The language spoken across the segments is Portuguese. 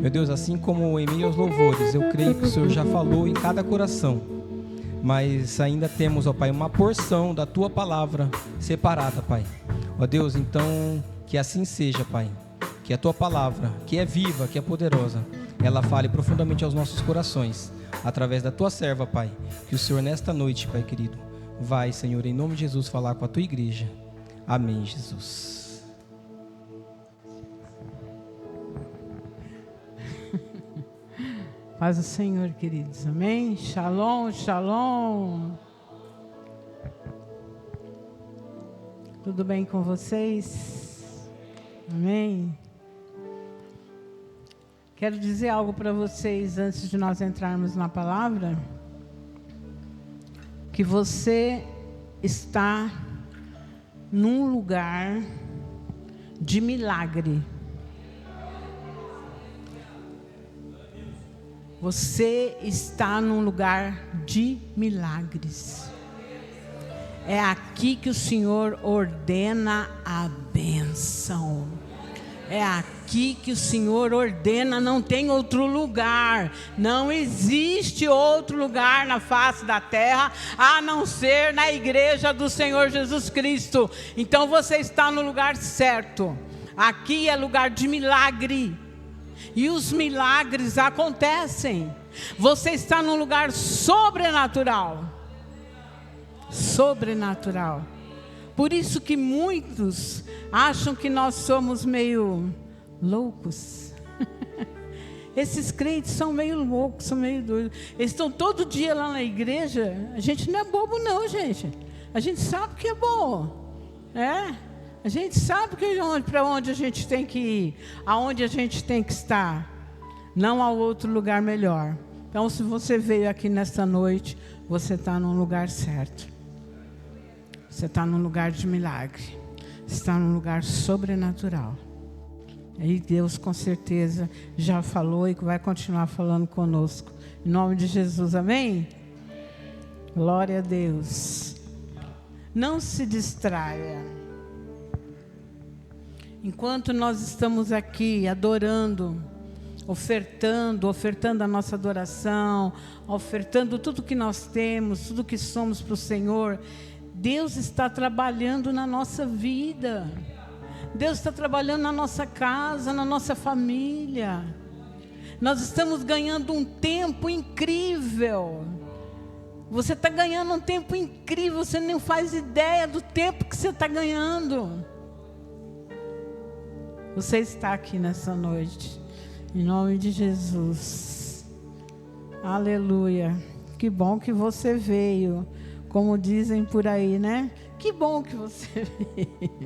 Meu Deus, assim como em meio aos louvores, eu creio que o Senhor já falou em cada coração, mas ainda temos, ó Pai, uma porção da Tua palavra separada, Pai. Ó Deus, então que assim seja, Pai, que a Tua palavra, que é viva, que é poderosa, ela fale profundamente aos nossos corações, através da Tua serva, Pai. Que o Senhor nesta noite, Pai querido, vai, Senhor, em nome de Jesus, falar com a Tua igreja. Amém, Jesus. Paz do Senhor, queridos, amém? Shalom, shalom. Tudo bem com vocês? Amém? Quero dizer algo para vocês antes de nós entrarmos na palavra. Que você está num lugar de milagre. Você está num lugar de milagres. É aqui que o Senhor ordena a bênção. É aqui que o Senhor ordena, não tem outro lugar. Não existe outro lugar na face da terra, a não ser na igreja do Senhor Jesus Cristo. Então você está no lugar certo. Aqui é lugar de milagre. E os milagres acontecem. Você está num lugar sobrenatural. Sobrenatural. Por isso que muitos acham que nós somos meio loucos. Esses crentes são meio loucos, são meio doidos. Eles estão todo dia lá na igreja. A gente não é bobo não, gente. A gente sabe que é bom. A gente sabe para onde a gente tem que ir, aonde a gente tem que estar. Não há outro lugar melhor. Então, se você veio aqui nesta noite, você está num lugar certo. Você está num lugar de milagre. Você está num lugar sobrenatural. E Deus, com certeza, já falou e vai continuar falando conosco. Em nome de Jesus, amém? Glória a Deus. Não se distraia. Enquanto nós estamos aqui adorando, ofertando a nossa adoração, ofertando tudo que nós temos, tudo que somos para o Senhor, Deus está trabalhando na nossa vida. Deus está trabalhando na nossa casa, na nossa família. Nós estamos ganhando um tempo incrível. Você está ganhando um tempo incrível, você nem faz ideia do tempo que você está ganhando. Você está aqui nessa noite, em nome de Jesus. Aleluia. Que bom que você veio, como dizem por aí, né? Que bom que você veio.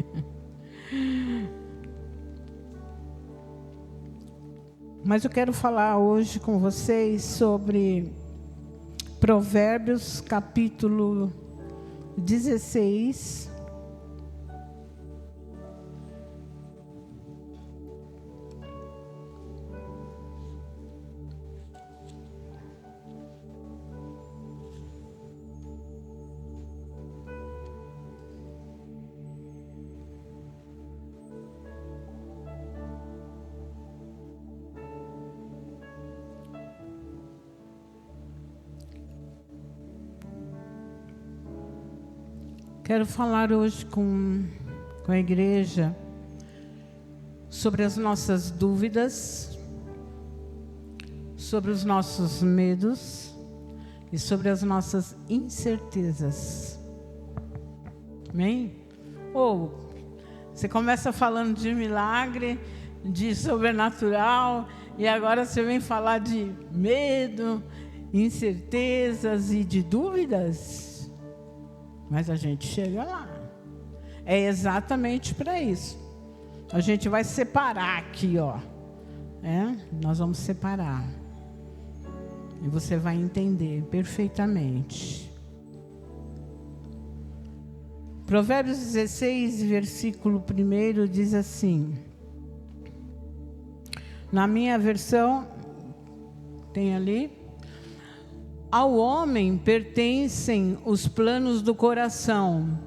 Mas eu quero falar hoje com vocês sobre Provérbios capítulo 16. Quero falar hoje com a igreja sobre as nossas dúvidas, sobre os nossos medos e sobre as incertezas. Amém? Você começa falando de milagre, de sobrenatural, e agora você vem falar de medo, incertezas e de dúvidas? Mas a gente chega lá. É exatamente para isso. A gente vai separar aqui, ó. Nós vamos separar. E você vai entender perfeitamente. Provérbios 16, versículo 1 diz assim. Na minha versão, tem ali. Ao homem pertencem os planos do coração,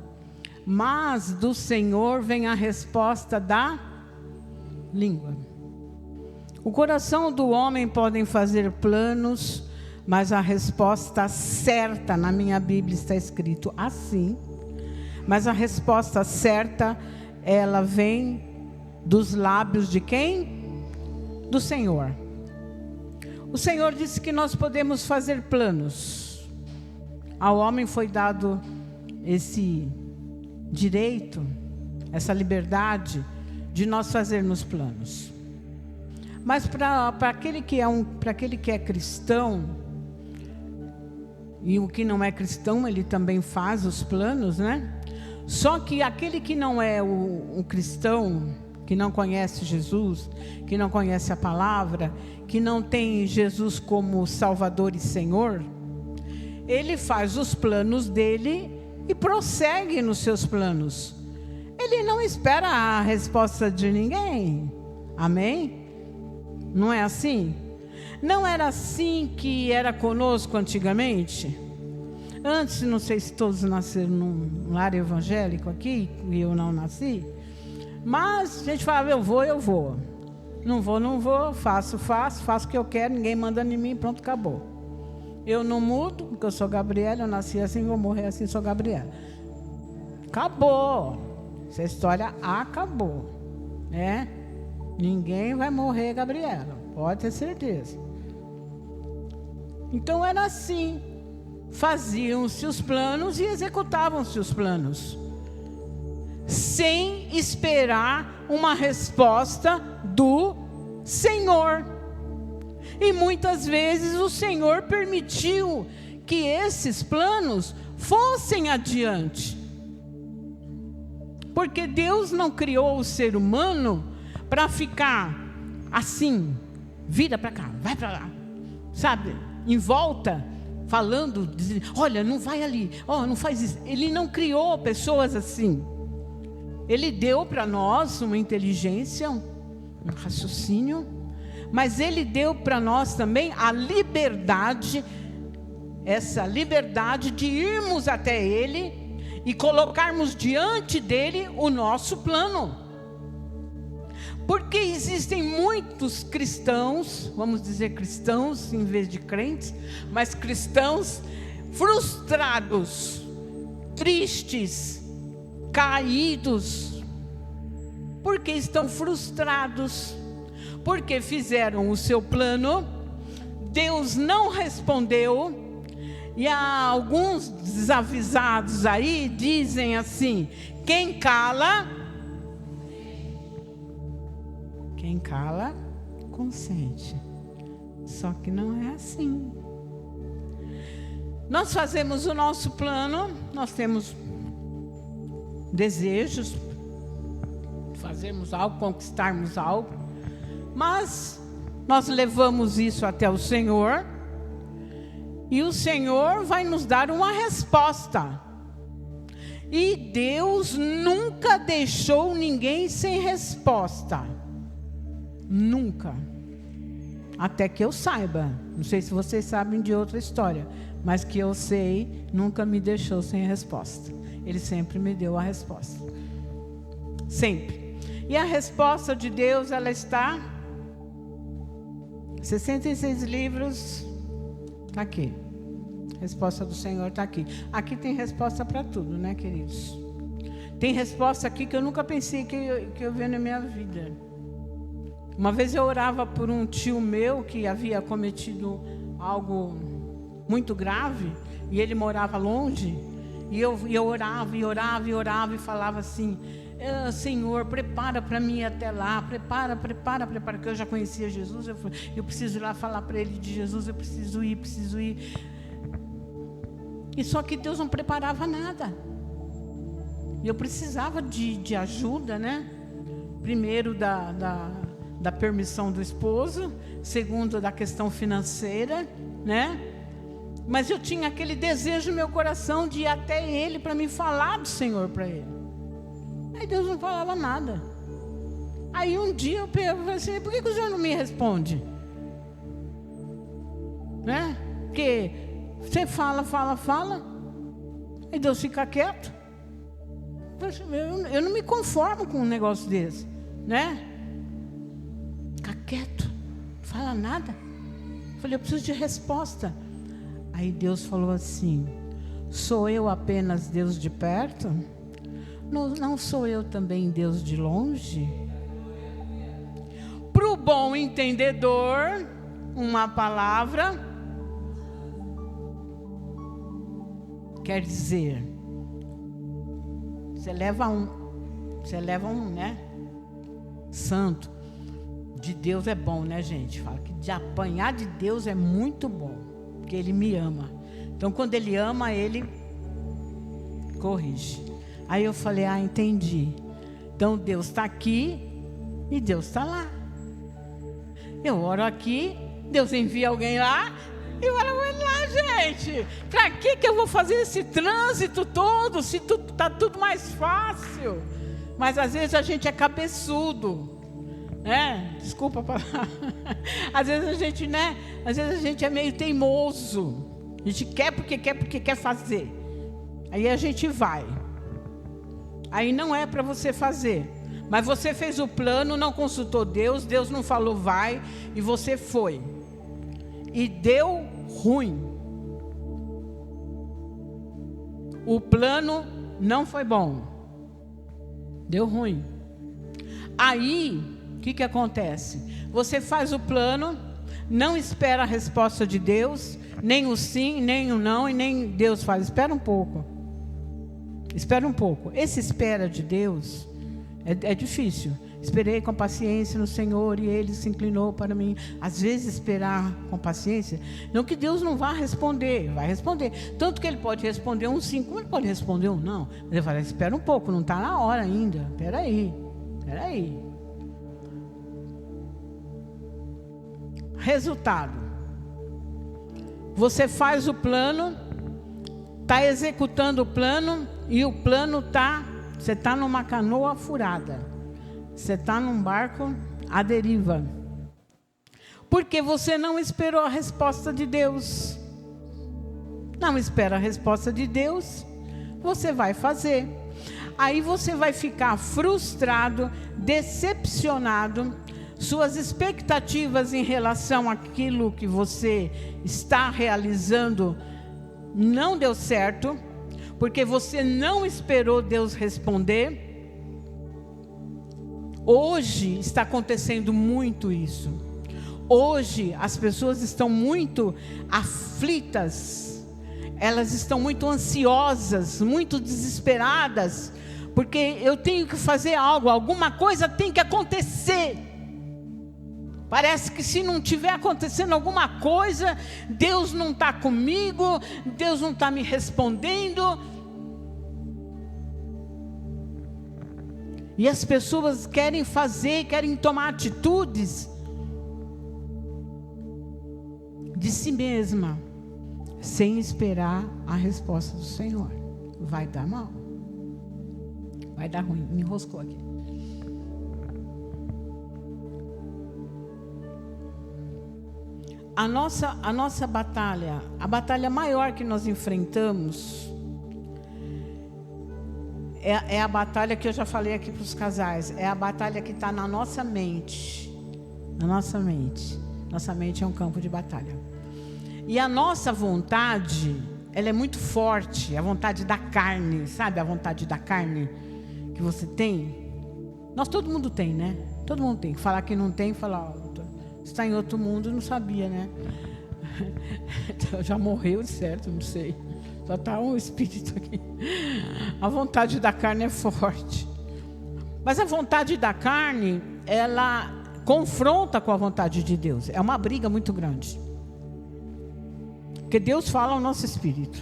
mas do Senhor vem a resposta da língua. O coração do homem pode fazer planos, mas a resposta certa, na minha Bíblia está escrito assim, mas a resposta certa, ela vem dos lábios de quem? Do Senhor. O Senhor disse que nós podemos fazer planos. Ao homem foi dado esse direito, essa liberdade de nós fazermos planos. Mas para aquele que é cristão, e o que não é cristão, ele também faz os planos, né? Só que aquele que não é o cristão, que não conhece Jesus, que não conhece a palavra, que não tem Jesus como Salvador e Senhor, ele faz os planos dele e prossegue nos seus planos. Ele não espera a resposta de ninguém. Amém? Não é assim? Não era assim que era conosco antigamente? Antes, não sei se todos nasceram num lar evangélico aqui, e eu não nasci. Mas a gente falava, eu vou. Não vou, faço o que eu quero, ninguém manda em mim, pronto, acabou. Eu não mudo, porque eu sou Gabriela, eu nasci assim, vou morrer assim, sou Gabriela. Acabou. Essa história acabou, né? Ninguém vai morrer, Gabriela, pode ter certeza. Então era assim, faziam-se os planos e executavam-se os planos, sem esperar uma resposta do Senhor. E muitas vezes o Senhor permitiu que esses planos fossem adiante. Porque Deus não criou o ser humano para ficar assim, vira para cá, vai para lá, sabe, em volta, falando, dizendo, olha, não vai ali, não faz isso. Ele não criou pessoas assim. Ele deu para nós uma inteligência, um raciocínio, mas Ele deu para nós também a liberdade, essa liberdade de irmos até Ele e colocarmos diante dele o nosso plano. Porque existem muitos cristãos, vamos dizer cristãos em vez de crentes, mas cristãos frustrados, tristes, caídos. Porque estão frustrados, porque fizeram o seu plano, Deus não respondeu. E há alguns desavisados aí dizem assim: quem cala, consente. Só que não é assim. Nós fazemos o nosso plano, nós temos desejos, fazermos algo, conquistarmos algo, mas nós levamos isso até o Senhor. E o Senhor vai nos dar uma resposta. E Deus nunca deixou ninguém sem resposta. Nunca. Até que eu saiba. Não sei se vocês sabem de outra história, mas que eu sei, nunca me deixou sem resposta. Ele sempre me deu a resposta. Sempre. E a resposta de Deus, ela está... 66 livros... Está aqui. A resposta do Senhor está aqui. Aqui tem resposta para tudo, né, queridos? Tem resposta aqui que eu nunca pensei que eu vi na minha vida. Uma vez eu orava por um tio meu que havia cometido algo muito grave, e ele morava longe, e eu orava e falava assim: Senhor, prepara para mim ir até lá, prepara, que eu já conhecia Jesus, eu preciso ir lá falar para ele de Jesus, eu preciso ir. E só que Deus não preparava nada, e eu precisava de ajuda, né? Primeiro da permissão do esposo, segundo da questão financeira, né? Mas eu tinha aquele desejo no meu coração de ir até ele para me falar do Senhor para ele. Aí Deus não falava nada. Aí um dia eu falei assim: por que o Senhor não me responde? Né? Porque você fala, e Deus fica quieto. Eu não me conformo com um negócio desse, né? Fica quieto. fala nada. Eu falei, eu preciso de resposta. Aí Deus falou assim: sou eu apenas Deus de perto? Não sou eu também Deus de longe? Para o bom entendedor, uma palavra quer dizer, você leva um, né? Santo de Deus é bom, né, gente? Fala que de apanhar de Deus é muito bom, porque Ele me ama. Então, quando Ele ama, Ele corrige. Aí eu falei, entendi. Então, Deus está aqui e Deus está lá. Eu oro aqui, Deus envia alguém lá, e eu oro lá, gente. Para que eu vou fazer esse trânsito todo, se está tudo mais fácil? Mas às vezes a gente é cabeçudo, né? Desculpa a palavra. Às vezes a gente, né? Às vezes a gente é meio teimoso. A gente quer porque quer fazer. Aí a gente vai. Aí não é para você fazer. Mas você fez o plano, não consultou Deus, Deus não falou vai, e você foi. E deu ruim. O plano não foi bom. Deu ruim. Aí, o que acontece? Você faz o plano, não espera a resposta de Deus, nem o sim, nem o não, e nem Deus fala, espera um pouco. Espera um pouco. Esse espera de Deus é difícil. Esperei com paciência no Senhor e Ele se inclinou para mim. Às vezes esperar com paciência, não que Deus não vá responder, vai responder. Tanto que Ele pode responder um sim, como Ele pode responder um não. Mas Ele fala, espera um pouco, não está na hora ainda. Espera aí. Resultado. Você faz o plano, está executando o plano, e o plano está, você está numa canoa furada. Você está num barco à deriva. Porque você não esperou a resposta de Deus. Não espera a resposta de Deus, você vai fazer. Aí você vai ficar frustrado, decepcionado. Suas expectativas em relação àquilo que você está realizando não deu certo, porque você não esperou Deus responder. Hoje está acontecendo muito isso. Hoje as pessoas estão muito aflitas, elas estão muito ansiosas, muito desesperadas, porque eu tenho que fazer algo, alguma coisa tem que acontecer. Parece que se não estiver acontecendo alguma coisa, Deus não está comigo, Deus não está me respondendo. E as pessoas querem fazer, querem tomar atitudes de si mesma, sem esperar a resposta do Senhor. Vai dar mal. Vai dar ruim. Me enroscou aqui. A nossa batalha, a batalha maior que nós enfrentamos, é a batalha que eu já falei aqui para os casais. É a batalha que está na nossa mente. Na nossa mente. Nossa mente é um campo de batalha. E a nossa vontade, ela é muito forte. A vontade da carne, sabe? A vontade da carne que você tem. Todo mundo tem, né? Todo mundo tem. Falar que não tem, falar, está em outro mundo, não sabia, né? Já morreu, certo? Não sei. Só está um espírito aqui. A vontade da carne é forte. Mas a vontade da carne, ela confronta com a vontade de Deus. É uma briga muito grande. Porque Deus fala ao nosso espírito,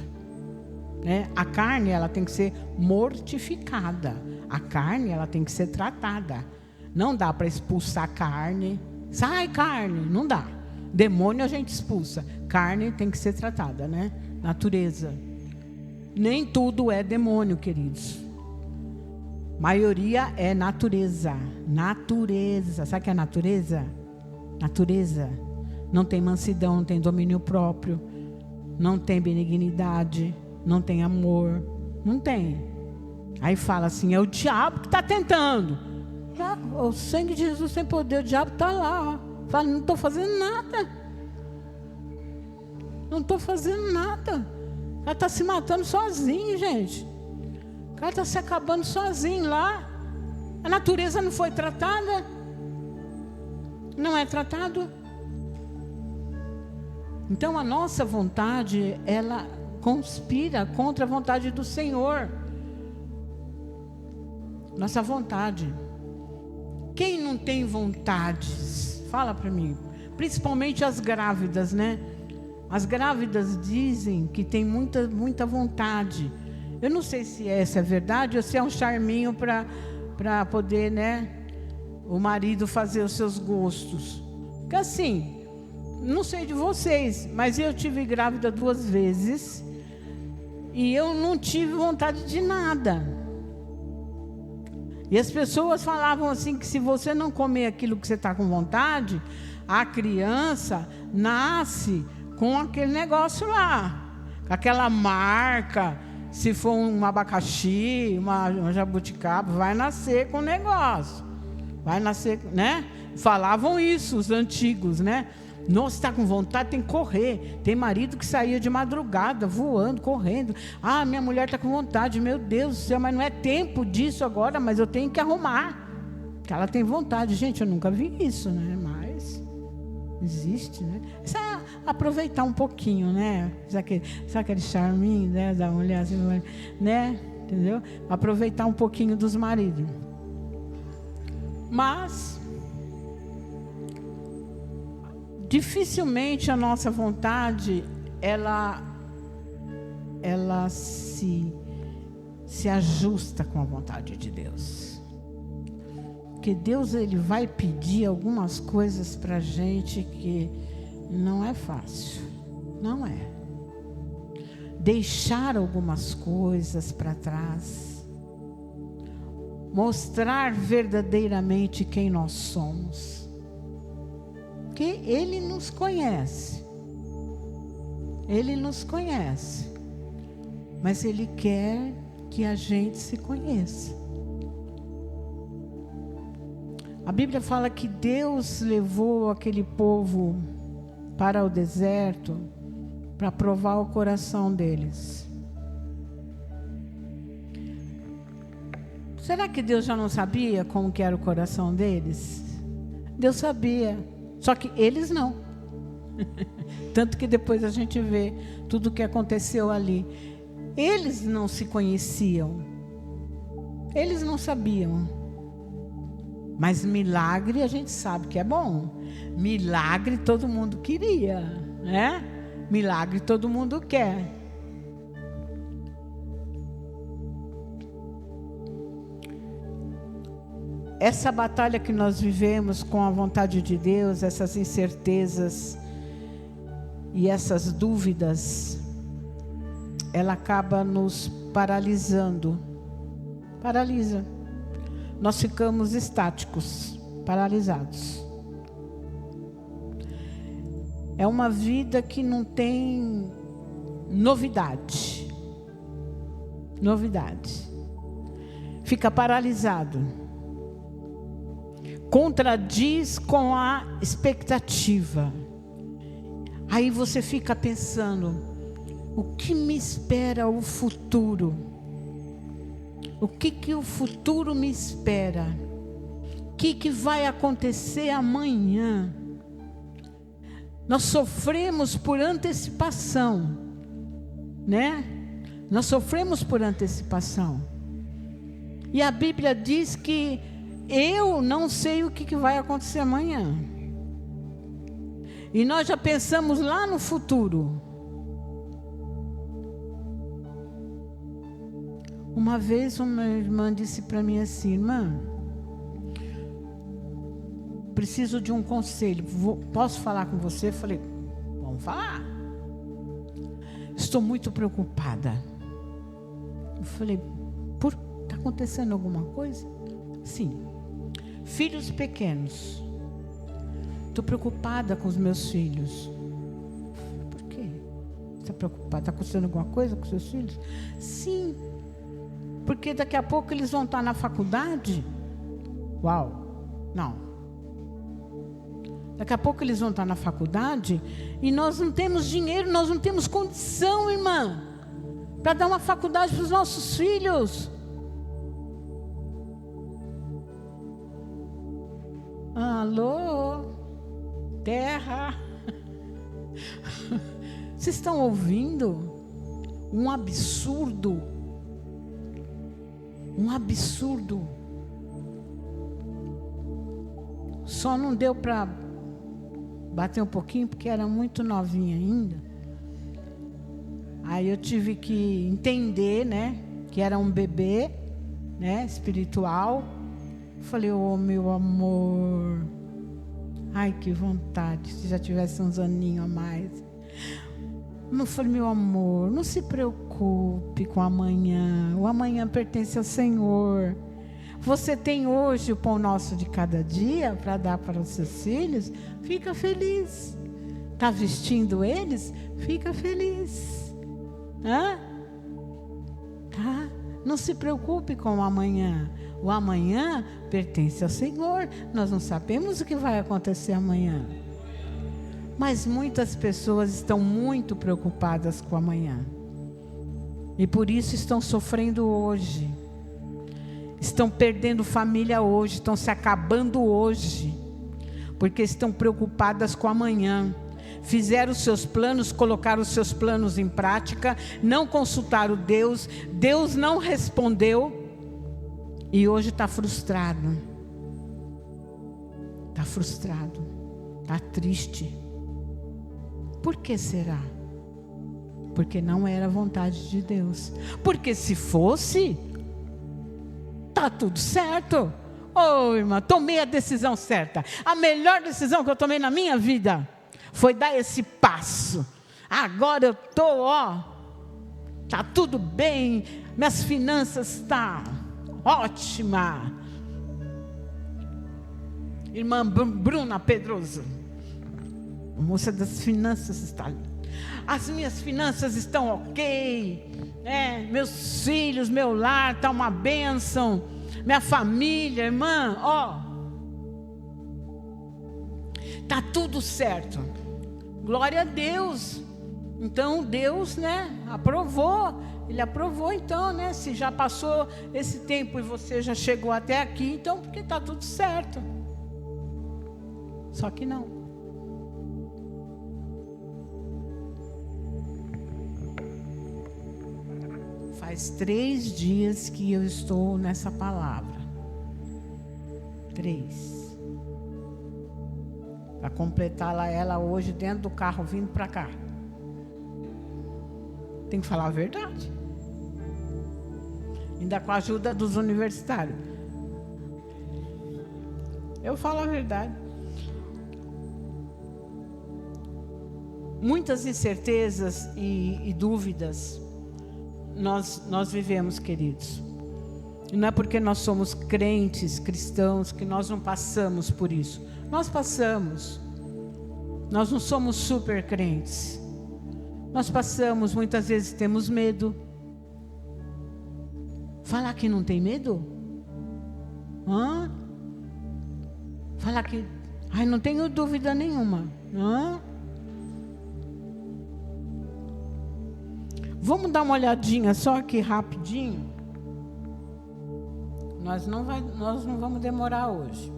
né? A carne, ela tem que ser mortificada. A carne, ela tem que ser tratada. Não dá para expulsar a carne. Sai, carne. Não dá. Demônio a gente expulsa. Carne tem que ser tratada, né? Natureza. Nem tudo é demônio, queridos. Maioria é natureza. Natureza. Sabe o que é natureza? Natureza. Não tem mansidão, não tem domínio próprio, não tem benignidade, não tem amor. Não tem. Aí fala assim, é o diabo que está tentando. O sangue de Jesus tem poder, o diabo está lá. Fala, não estou fazendo nada. Não estou fazendo nada. O cara está se matando sozinho, gente. O cara está se acabando sozinho lá. A natureza não foi tratada. Não é tratado. Então a nossa vontade, ela conspira contra a vontade do Senhor. Nossa vontade. Quem não tem vontades? Fala para mim. Principalmente as grávidas, né? As grávidas dizem que tem muita vontade. Eu não sei se essa é verdade ou se é um charminho para poder, né, o marido fazer os seus gostos. Porque assim, não sei de vocês, mas eu tive grávida 2 vezes e eu não tive vontade de nada. E as pessoas falavam assim que se você não comer aquilo que você está com vontade, a criança nasce com aquele negócio lá, com aquela marca. Se for um abacaxi, uma jabuticaba, vai nascer com o negócio. Vai nascer, né? Falavam isso os antigos, né? Nossa, está com vontade, tem que correr. Tem marido que saía de madrugada, voando, correndo. Ah, minha mulher está com vontade, meu Deus do céu, mas não é tempo disso agora, mas eu tenho que arrumar. Porque ela tem vontade. Gente, eu nunca vi isso, né? Mas existe, né? Isso é aproveitar um pouquinho, né? Sabe aquele charminho, né? Da mulher assim, né? Entendeu? Aproveitar um pouquinho dos maridos. Mas dificilmente a nossa vontade ela se ajusta com a vontade de Deus. Porque Deus, ele vai pedir algumas coisas para a gente que não é fácil. Não é. Deixar algumas coisas para trás. Mostrar verdadeiramente quem nós somos. Porque Ele nos conhece. Ele nos conhece. Mas Ele quer que a gente se conheça. A Bíblia fala que Deus levou aquele povo para o deserto para provar o coração deles. Será que Deus já não sabia como que era o coração deles? Deus sabia, só que eles não. Tanto que depois a gente vê tudo o que aconteceu ali. Eles não se conheciam. Eles não sabiam. Mas milagre a gente sabe que é bom. Milagre todo mundo queria, né? Milagre todo mundo quer. Essa batalha que nós vivemos com a vontade de Deus, essas incertezas e essas dúvidas, ela acaba nos paralisando. Paralisa. Nós ficamos estáticos, paralisados. É uma vida que não tem novidade. Novidade. Fica paralisado. Contradiz com a expectativa. Aí você fica pensando, o que me espera o futuro? O que o futuro me espera? O que vai acontecer amanhã? Nós sofremos por antecipação, né? Nós sofremos por antecipação. E a Bíblia diz que eu não sei o que vai acontecer amanhã. E nós já pensamos lá no futuro. Uma vez uma irmã disse para mim assim, irmã, preciso de um conselho, posso falar com você? Eu falei, vamos falar. Estou muito preocupada. Eu falei, está acontecendo alguma coisa? Sim. Filhos pequenos. Estou preocupada com os meus filhos. Por quê? Você está preocupada? Está acontecendo alguma coisa com seus filhos? Sim. Porque daqui a pouco eles vão estar na faculdade. Uau, não. Daqui a pouco eles vão estar na faculdade e nós não temos dinheiro, nós não temos condição, irmã, para dar uma faculdade para os nossos filhos. Alô, terra. Vocês estão ouvindo? Um absurdo. Um absurdo. Só não deu para bater um pouquinho, porque era muito novinha ainda. Aí eu tive que entender, né, que era um bebê, né, espiritual. Falei, ô meu amor, ai que vontade, se já tivesse uns aninhos a mais. Eu falei, meu amor, não se preocupe com o amanhã pertence ao Senhor. Você tem hoje o pão nosso de cada dia para dar para os seus filhos, fica feliz. Está vestindo eles? Fica feliz. Tá? Não se preocupe com o amanhã. O amanhã pertence ao Senhor. Nós não sabemos o que vai acontecer amanhã. Mas muitas pessoas estão muito preocupadas com o amanhã. E por isso estão sofrendo hoje. Estão perdendo família hoje, estão se acabando hoje. Porque estão preocupadas com o amanhã. Fizeram os seus planos, colocaram os seus planos em prática, não consultaram Deus, Deus não respondeu. E hoje está frustrado. Está frustrado. Está triste. Por que será? Porque não era a vontade de Deus. Porque se fosse, está tudo certo. Oh, irmã, tomei a decisão certa. A melhor decisão que eu tomei na minha vida foi dar esse passo. Agora eu estou, está tudo bem. Minhas finanças estão ótima. Irmã Bruna Pedroso, a moça das finanças, está ali. As minhas finanças estão ok, meus filhos, meu lar está uma bênção, minha família, irmã, está tudo certo. Glória a Deus. Então Deus, aprovou. Ele aprovou, então, se já passou esse tempo e você já chegou até aqui, então porque está tudo certo. Só que não. Faz 3 dias que eu estou nessa palavra. 3. Para completar ela hoje dentro do carro, vindo para cá. Tem que falar a verdade. Ainda com a ajuda dos universitários. Eu falo a verdade. Muitas incertezas e dúvidas nós vivemos, queridos. E não é porque nós somos crentes, cristãos, que nós não passamos por isso. Nós passamos. Nós não somos super crentes. Nós passamos, muitas vezes temos medo. Falar que não tem medo? Falar que... não tenho dúvida nenhuma. Vamos dar uma olhadinha só aqui rapidinho. Nós não vamos demorar hoje.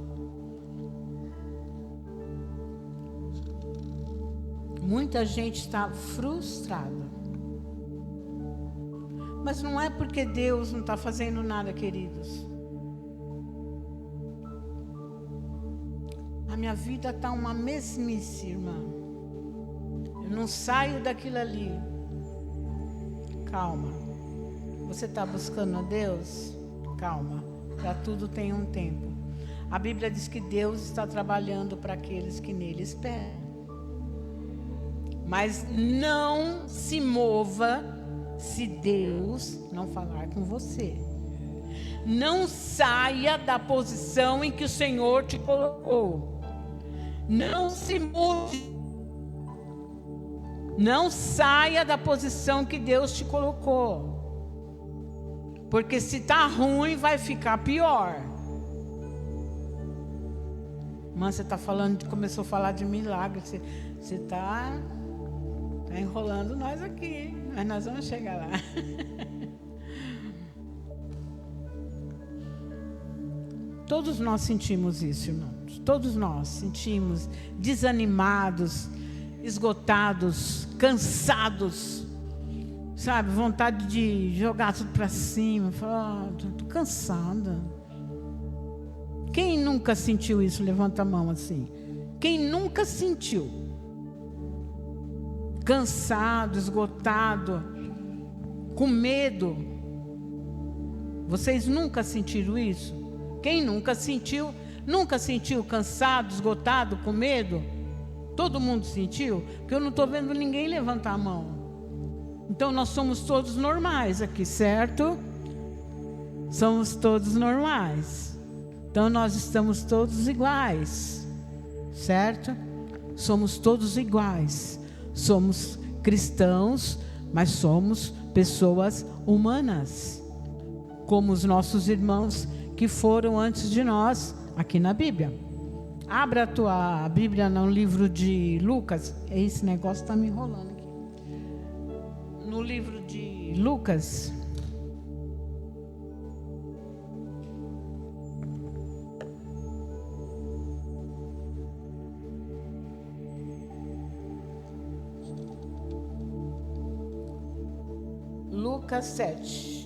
Muita gente está frustrada. Mas não é porque Deus não está fazendo nada, queridos. A minha vida está uma mesmice, irmã. Eu não saio daquilo ali. Calma. Você está buscando a Deus? Calma. Para tudo tem um tempo. A Bíblia diz que Deus está trabalhando para aqueles que nele esperam. Mas não se mova se Deus não falar com você. Não saia da posição em que o Senhor te colocou. Não se mude. Não saia da posição que Deus te colocou. Porque se está ruim, vai ficar pior. Irmã, você está falando, começou a falar de milagre. Você está enrolando nós aqui, mas nós vamos chegar lá. Todos nós sentimos isso, irmãos. Todos nós sentimos desanimados, esgotados, cansados. Sabe, vontade de jogar tudo para cima. Falar, estou cansada. Quem nunca sentiu isso? Levanta a mão assim. Quem nunca sentiu? Cansado, esgotado, com medo. Vocês nunca sentiram isso? Quem nunca sentiu? Nunca sentiu cansado, esgotado, com medo? Todo mundo sentiu? Porque eu não estou vendo ninguém levantar a mão. Então nós somos todos normais aqui, certo? Somos todos normais. Então nós estamos todos iguais, certo? Somos todos iguais. Somos cristãos, mas somos pessoas humanas, como os nossos irmãos que foram antes de nós, aqui na Bíblia. Abra a tua Bíblia no livro de Lucas. Esse negócio está me enrolando aqui. No livro de Lucas. Lucas 7.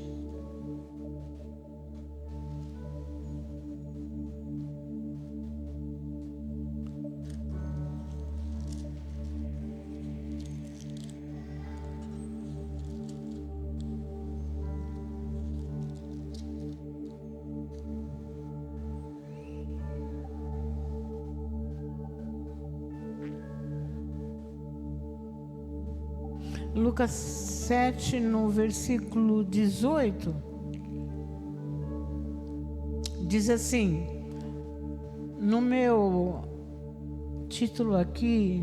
Lucas 7, no versículo 18, diz assim, no meu título aqui,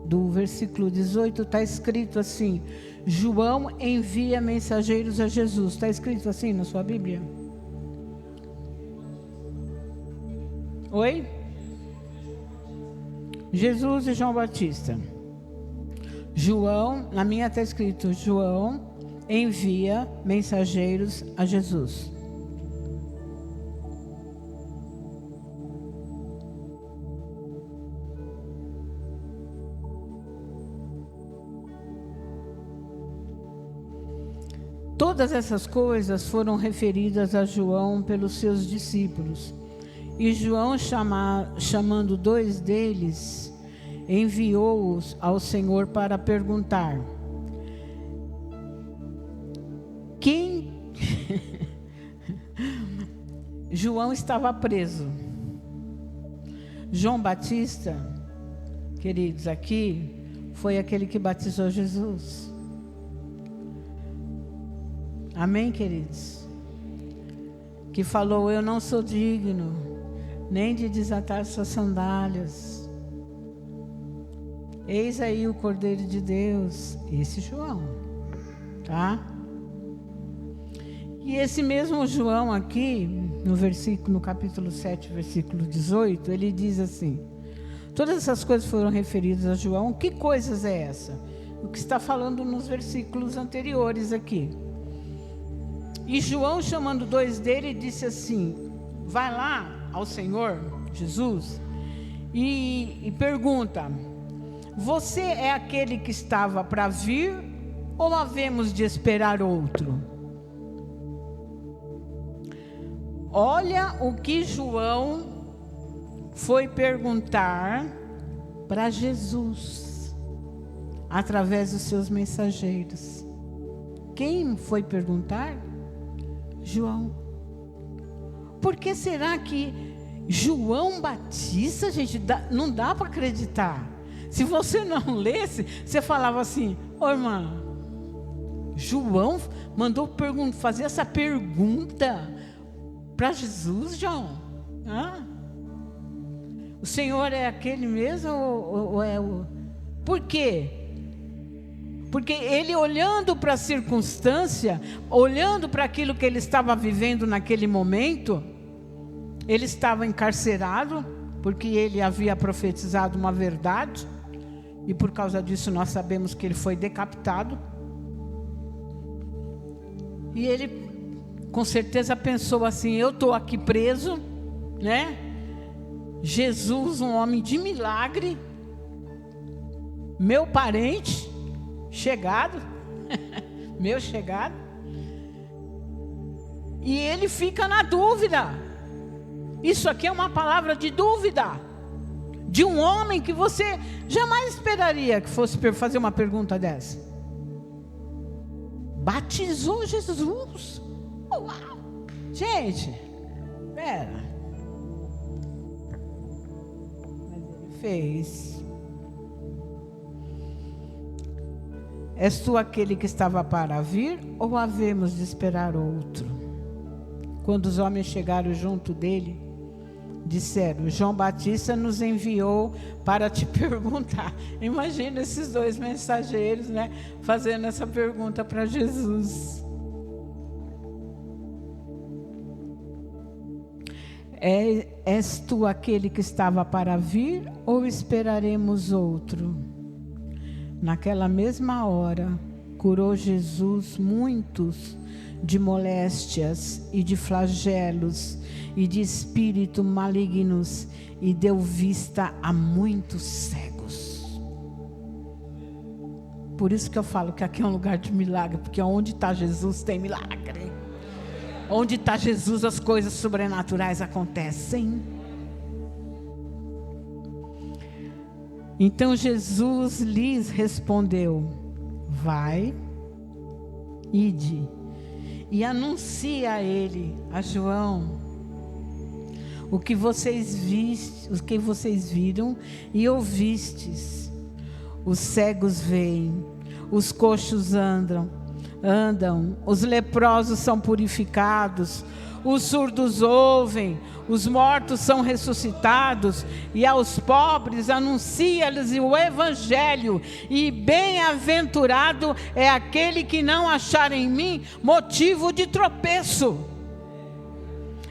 do versículo 18, está escrito assim, João envia mensageiros a Jesus. Está escrito assim na sua Bíblia? Oi? Jesus e João Batista. João, na minha está escrito, João envia mensageiros a Jesus. Todas essas coisas foram referidas a João pelos seus discípulos. E João, chamando 2 deles, enviou-os ao Senhor para perguntar: quem? João estava preso. João Batista, queridos, aqui foi aquele que batizou Jesus. Amém, queridos? Que falou: eu não sou digno nem de desatar suas sandálias. Eis aí o Cordeiro de Deus, esse João, tá? E esse mesmo João aqui, no capítulo 7, versículo 18, ele diz assim, todas essas coisas foram referidas a João. Que coisas é essa? O que está falando nos versículos anteriores aqui. E João, chamando 2 dele, disse assim, vai lá ao Senhor Jesus e pergunta: você é aquele que estava para vir ou havemos de esperar outro? Olha o que João foi perguntar para Jesus, através dos seus mensageiros. Quem foi perguntar? João. Por que será que João Batista, gente, não dá para acreditar? Se você não lesse, você falava assim: ô irmã, João mandou fazer essa pergunta para Jesus, João? O Senhor é aquele mesmo ou é o... Por quê? Porque ele, olhando para a circunstância, olhando para aquilo que ele estava vivendo naquele momento, Ele estava encarcerado, porque ele havia profetizado uma verdade, e por causa disso nós sabemos que ele foi decapitado. E ele com certeza pensou assim: eu estou aqui preso, né? Jesus, um homem de milagre, meu parente chegado, meu chegado, e ele fica na dúvida. Isso aqui é uma palavra de dúvida, de um homem que você jamais esperaria que fosse fazer uma pergunta dessa. Batizou Jesus. Uau! Gente, pera. Mas ele fez. És tu aquele que estava para vir, ou havemos de esperar outro? Quando os homens chegaram junto dele, disseram: João Batista nos enviou para te perguntar. Imagina esses dois mensageiros, né, fazendo essa pergunta para Jesus. És tu aquele que estava para vir, ou esperaremos outro? Naquela mesma hora, curou Jesus muitos de moléstias e de flagelos e de espíritos malignos, e deu vista a muitos cegos. Por isso que eu falo que aqui é um lugar de milagre, porque onde está Jesus tem milagre. Onde está Jesus, as coisas sobrenaturais acontecem. Então Jesus lhes respondeu: vai, ide, e anuncia a ele, a João, o que vocês viram e ouvistes. Os cegos veem, os coxos andam, os leprosos são purificados, os surdos ouvem, os mortos são ressuscitados, e aos pobres anuncia-lhes o evangelho, e bem-aventurado é aquele que não achar em mim motivo de tropeço.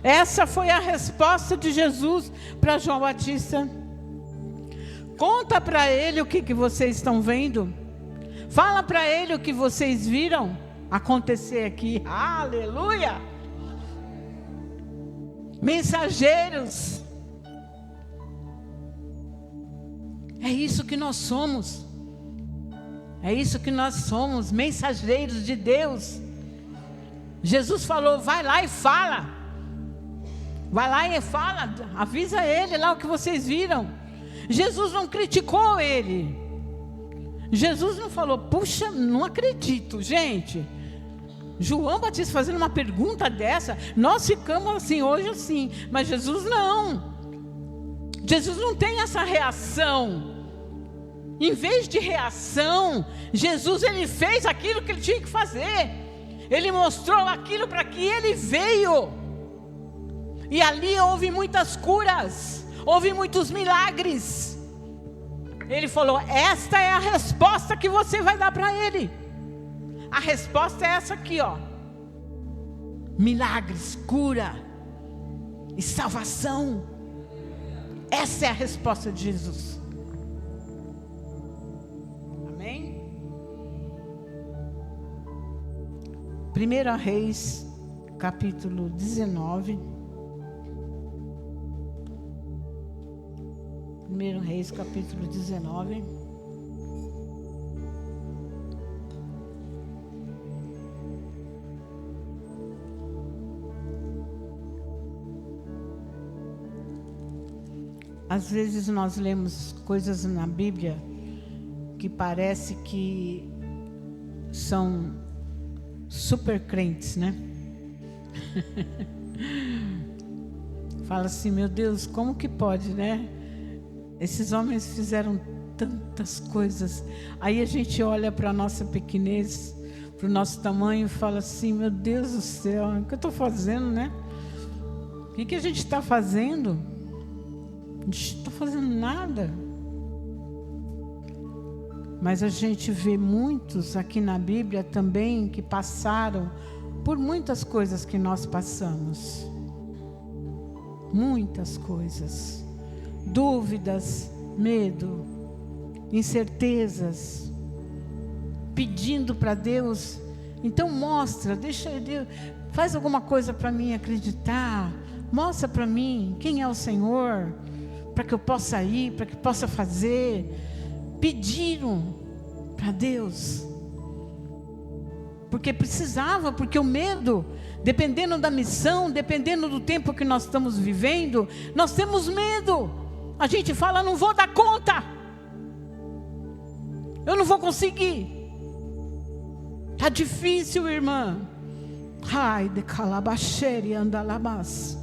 Essa foi a resposta de Jesus para João Batista. Conta para ele o que vocês estão vendo. Fala para ele o que vocês viram acontecer aqui. Aleluia! Mensageiros. É isso que nós somos. É isso que nós somos, mensageiros de Deus. Jesus falou: vai lá e fala. Vai lá e fala, avisa ele lá o que vocês viram. Jesus não criticou ele. Jesus não falou: puxa, não acredito, gente. João Batista fazendo uma pergunta dessa, nós ficamos assim, hoje assim. Mas Jesus não. Jesus não tem essa reação. Em vez de reação, Jesus, ele fez aquilo que ele tinha que fazer. Ele mostrou aquilo para que ele veio. E ali houve muitas curas, houve muitos milagres. Ele falou: esta é a resposta que você vai dar para ele. A resposta é essa aqui, ó. Milagres, cura e salvação. Essa é a resposta de Jesus. Amém? 1 Reis, capítulo 19. 1 Reis, capítulo 19. Às vezes nós lemos coisas na Bíblia que parece que são super crentes, né? Fala assim: meu Deus, como que pode, né? Esses homens fizeram tantas coisas. Aí a gente olha para a nossa pequenez, para o nosso tamanho, e fala assim: meu Deus do céu, o que eu estou fazendo, né? O que a gente está fazendo? A gente não está fazendo nada. Mas a gente vê muitos aqui na Bíblia também que passaram por muitas coisas que nós passamos. muitas coisas, dúvidas, medo, incertezas, pedindo para Deus. Então mostra, deixa Deus, faz alguma coisa para mim acreditar, mostra para mim quem é o Senhor, para que eu possa ir, para que eu possa fazer. Pediram para Deus, porque precisava, porque o medo, dependendo da missão, dependendo do tempo que nós estamos vivendo, nós temos medo. A gente fala, não vou dar conta, eu não vou conseguir, está difícil, irmã. Ai, de calabaxere andalabas.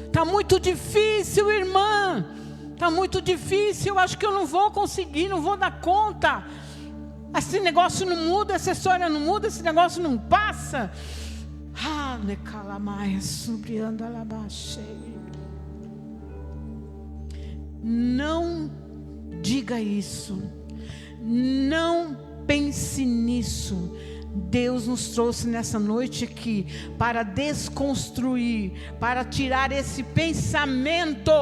Está muito difícil, irmã. Está muito difícil, eu acho que eu não vou conseguir, não vou dar conta. Esse negócio não muda, essa história não muda, esse negócio não passa. Ah, de calamaia sobre andalabaxere. Não diga isso. Não pense nisso. Deus nos trouxe nessa noite aqui para desconstruir, para tirar esse pensamento.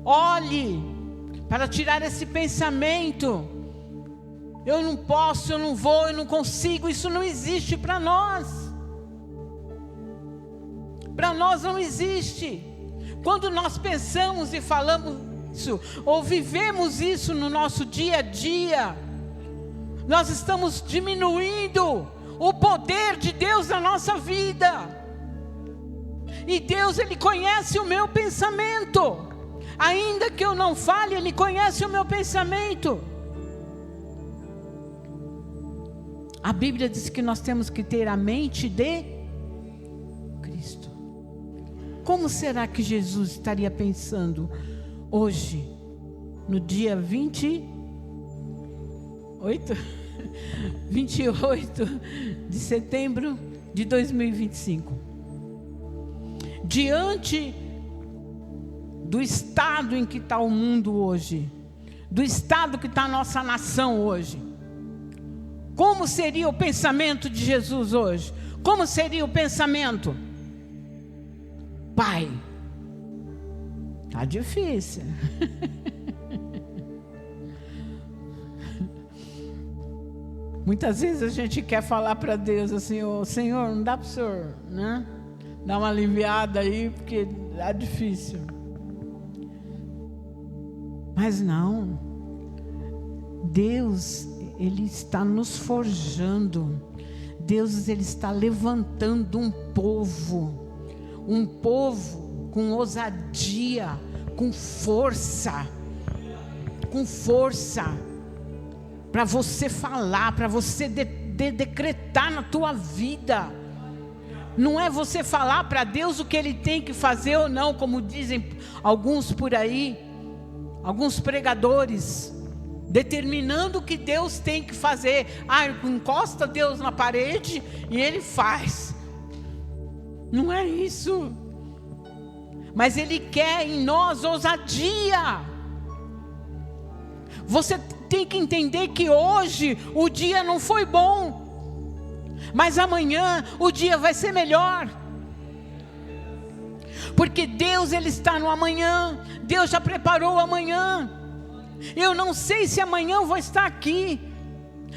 Olhe, para tirar esse pensamento. Eu não posso, eu não vou, eu não consigo. Isso não existe para nós. Para nós não existe. Quando nós pensamos e falamos isso, ou vivemos isso no nosso dia a dia, nós estamos diminuindo o poder de Deus na nossa vida. E Deus, Ele conhece o meu pensamento. Ainda que eu não fale, Ele conhece o meu pensamento. A Bíblia diz que nós temos que ter a mente de Cristo. Como será que Jesus estaria pensando hoje, no dia 28 de setembro de 2025? Diante do estado em que está o mundo hoje, do estado que está a nossa nação hoje, como seria o pensamento de Jesus hoje? Como seria o pensamento? Pai, está difícil. Muitas vezes a gente quer falar para Deus assim, oh, Senhor, não dá para o Senhor, né? Dá uma aliviada aí, porque é difícil. Mas não. Deus, Ele está nos forjando. Deus, Ele está levantando um povo com ousadia, com força, para você falar, para você decretar na tua vida. Não é você falar para Deus o que Ele tem que fazer ou não, como dizem alguns por aí, alguns pregadores, determinando o que Deus tem que fazer. Ah, encosta Deus na parede e Ele faz. Não é isso. Mas Ele quer em nós ousadia. Você tem que entender que hoje o dia não foi bom, mas amanhã o dia vai ser melhor. Porque Deus, Ele está no amanhã. Deus já preparou o amanhã. Eu não sei se amanhã eu vou estar aqui,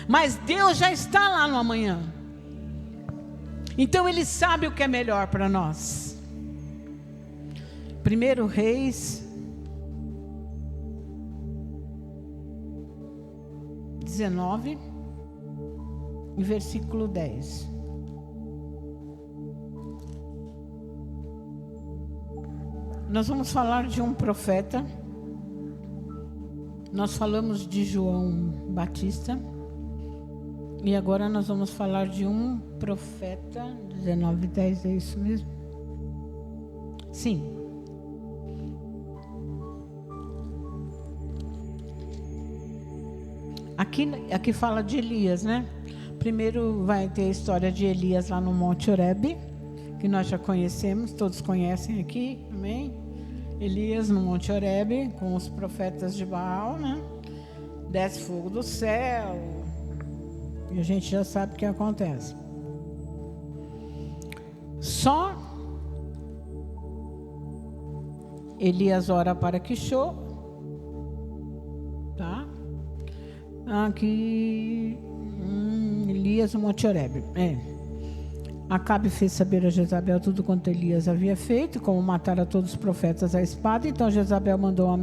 mas Deus já está lá no amanhã. Então Ele sabe o que é melhor para nós. 1 Reis 19, versículo 10. Nós vamos falar de um profeta. Nós falamos de João Batista. E agora nós vamos falar de um profeta. 19:10, é isso mesmo? Sim. Aqui fala de Elias, né? Primeiro vai ter a história de Elias lá no Monte Horebe, que nós já conhecemos, todos conhecem aqui, amém? Elias no Monte Horebe, com os profetas de Baal, né? Desce fogo do céu, e a gente já sabe o que acontece. Só Elias ora para Quixô. Tá? Aqui, Elias no Monte Horebe. Acabe fez saber a Jezabel tudo quanto Elias havia feito, como matara todos os profetas à espada. Então Jezabel mandou um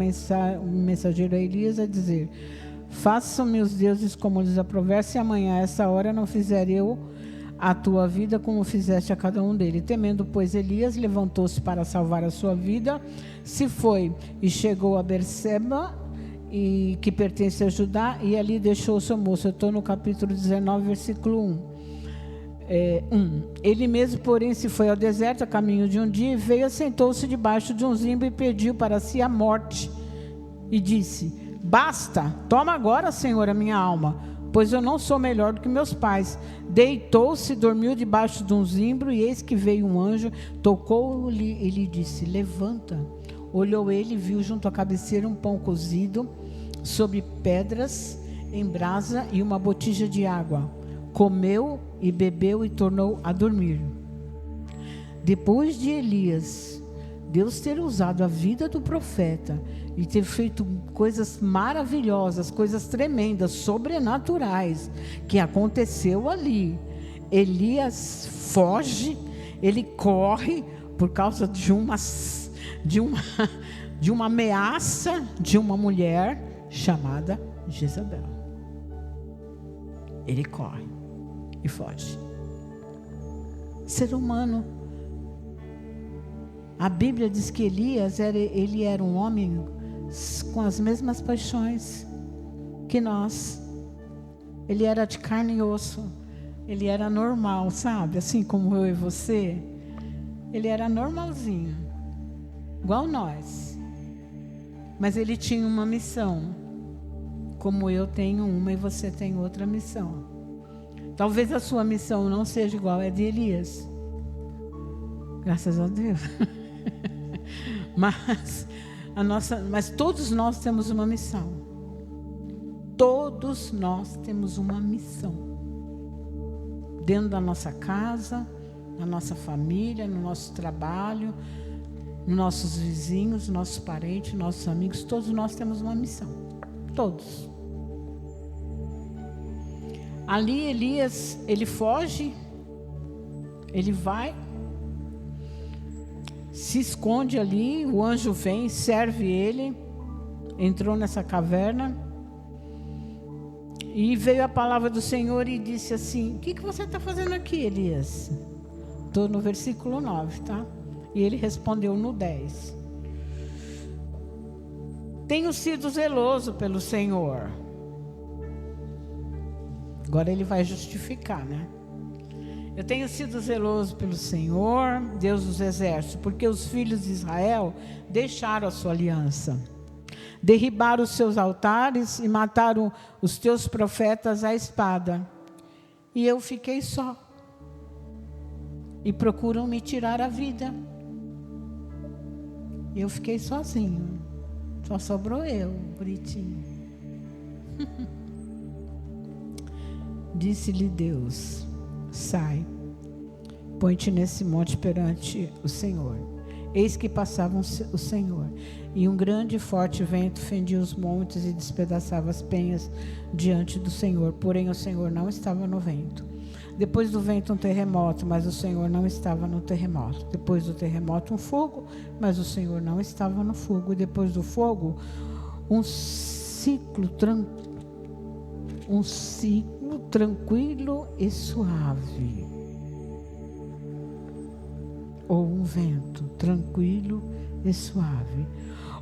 mensageiro a Elias a dizer: façam-me os deuses como lhes aprover, se amanhã a essa hora não fizer eu a tua vida como fizeste a cada um dele. Temendo, pois, Elias levantou-se para salvar a sua vida, se foi e chegou a Berseba, que pertence a Judá, e ali deixou o seu moço. Eu estou no capítulo 19, versículo 1. Ele mesmo, porém, se foi ao deserto a caminho de um dia, e veio, assentou-se debaixo de um zimbro e pediu para si a morte, e disse: basta, toma agora, Senhor, a minha alma, pois eu não sou melhor do que meus pais. Deitou-se, dormiu debaixo de um zimbro, e eis que veio um anjo, tocou-lhe e lhe disse: levanta. Olhou ele e viu junto à cabeceira um pão cozido sobre pedras em brasa e uma botija de água. Comeu e bebeu e tornou a dormir. Depois de Elias, Deus ter usado a vida do profeta e ter feito coisas maravilhosas, coisas tremendas, sobrenaturais, que aconteceu ali. Elias foge, ele corre por causa de uma ameaça de uma mulher chamada Jezabel. Ele corre e foge. Ser humano. A Bíblia diz que Elias ele era um homem com as mesmas paixões que nós. Ele era de carne e osso. Ele era normal, sabe? Assim como eu e você. Ele era normalzinho, igual nós. Mas ele tinha uma missão, como eu tenho uma e você tem outra missão. Talvez a sua missão não seja igual a de Elias. Graças a Deus. Mas todos nós temos uma missão. Todos nós temos uma missão. Dentro da nossa casa, na nossa família, no nosso trabalho, nos nossos vizinhos, nossos parentes, nossos amigos, todos nós temos uma missão. Todos. Ali Elias, ele foge, ele vai, se esconde ali, o anjo vem, serve ele, entrou nessa caverna, e veio a palavra do Senhor e disse assim: o que você está fazendo aqui, Elias? Estou no versículo 9, tá? E ele respondeu no 10. Tenho sido zeloso pelo Senhor. Agora ele vai justificar, né? Eu tenho sido zeloso pelo Senhor, Deus dos exércitos, porque os filhos de Israel deixaram a sua aliança, derribaram os seus altares e mataram os teus profetas à espada. E eu fiquei só. E procuram me tirar a vida. Eu fiquei sozinho. Só sobrou eu, bonitinho. Disse-lhe Deus: sai, põe-te nesse monte perante o Senhor. Eis que passava o Senhor, e um grande e forte vento fendia os montes e despedaçava as penhas diante do Senhor. Porém o Senhor não estava no vento. Depois do vento um terremoto, mas o Senhor não estava no terremoto. Depois do terremoto um fogo, mas o Senhor não estava no fogo. E depois do fogo um ciclo tranquilo e suave. Ou um vento tranquilo e suave.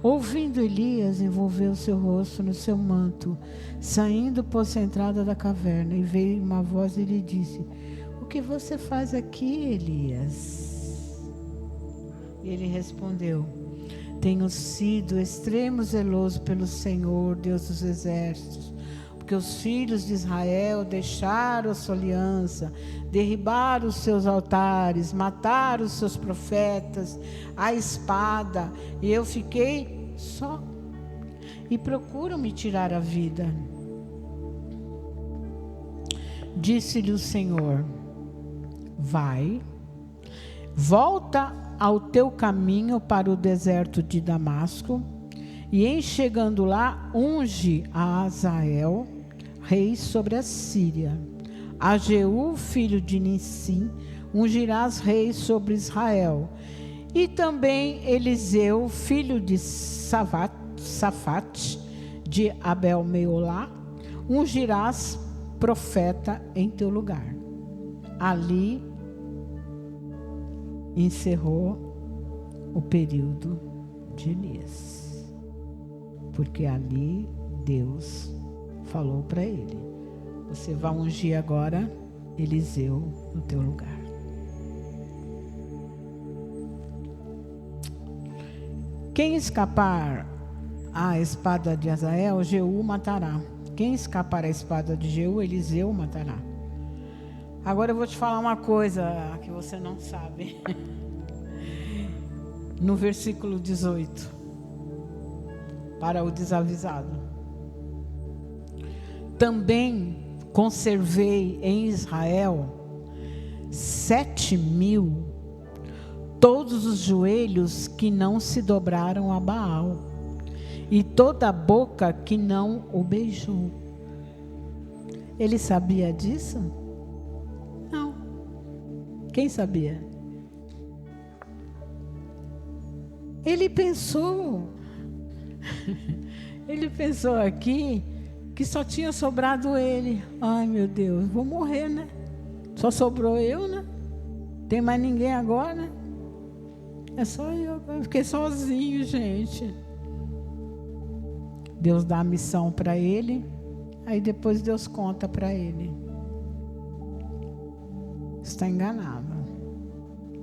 Ouvindo Elias, envolveu seu rosto no seu manto, saindo pôs a entrada da caverna, e veio uma voz e lhe disse: o que você faz aqui, Elias? E ele respondeu: tenho sido extremo zeloso pelo Senhor, Deus dos exércitos, porque os filhos de Israel deixaram a sua aliança, derribaram os seus altares, mataram os seus profetas à espada, e eu fiquei só, e procuram me tirar a vida. Disse-lhe o Senhor: vai, volta ao teu caminho para o deserto de Damasco, e em chegando lá, unge a Azael, rei sobre a Síria. A Jeú, filho de Nissim, ungirás rei sobre Israel. E também Eliseu, filho de Safate, de Abel-Meolá, ungirás profeta em teu lugar. Ali encerrou o período de Elias, porque ali Deus falou para ele: você vai ungir agora Eliseu no teu lugar. Quem escapar à espada de Azael, Jeú matará. Quem escapar à espada de Jeú, Eliseu matará. Agora eu vou te falar uma coisa que você não sabe. No versículo 18, para o desavisado: também conservei em Israel 7.000, todos os joelhos que não se dobraram a Baal, e toda a boca que não o beijou. Ele sabia disso? Não. Quem sabia? Ele pensou aqui que só tinha sobrado ele. Ai, meu Deus, vou morrer, né? Só sobrou eu, né? Tem mais ninguém agora, né? É só eu fiquei sozinho, gente. Deus dá a missão para ele, aí depois Deus conta para ele: está enganado.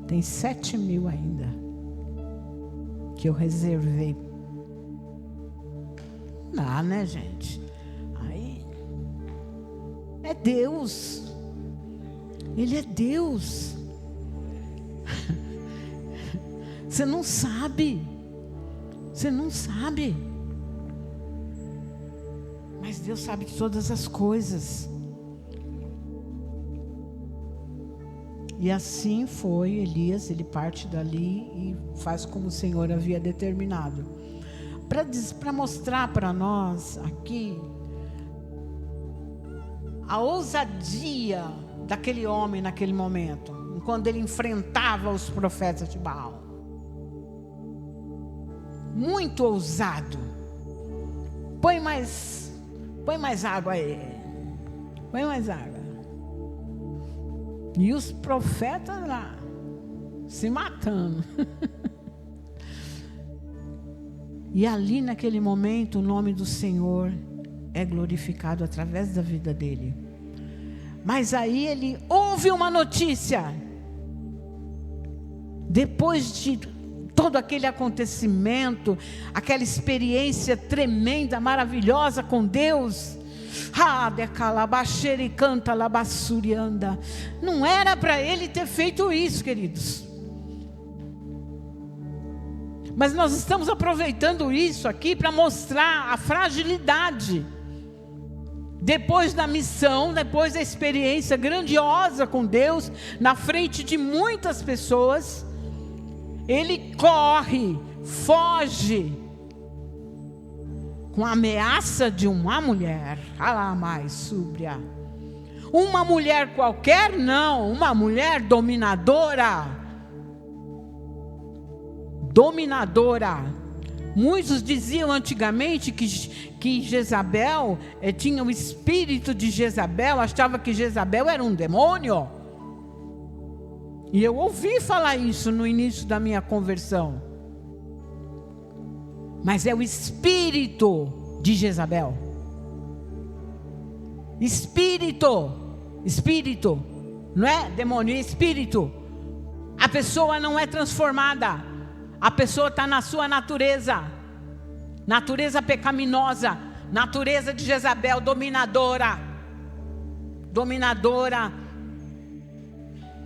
Tem 7.000 ainda que eu reservei. Não, né, gente? Aí é Deus. Ele é Deus. Você não sabe. Você não sabe. Mas Deus sabe de todas as coisas. E assim foi Elias, ele parte dali e faz como o Senhor havia determinado. Para mostrar para nós aqui a ousadia daquele homem naquele momento, quando ele enfrentava os profetas de Baal. Muito ousado. Põe mais água aí. Põe mais água. E os profetas lá, se matando. E ali naquele momento o nome do Senhor é glorificado através da vida dele. Mas aí ele ouve uma notícia. Depois de todo aquele acontecimento, aquela experiência tremenda, maravilhosa com Deus. Não era para ele ter feito isso, queridos. Mas nós estamos aproveitando isso aqui para mostrar a fragilidade. Depois da missão, depois da experiência grandiosa com Deus, na frente de muitas pessoas, ele corre, foge, com a ameaça de uma mulher. Uma mulher qualquer? Não, uma mulher dominadora. Muitos diziam antigamente que Jezabel tinha o espírito de Jezabel, achava que Jezabel era um demônio. E eu ouvi falar isso no início da minha conversão. Mas é o espírito de Jezabel. Espírito, não é demônio, é espírito. A pessoa não é transformada. A pessoa está na sua natureza pecaminosa, natureza de Jezabel, dominadora.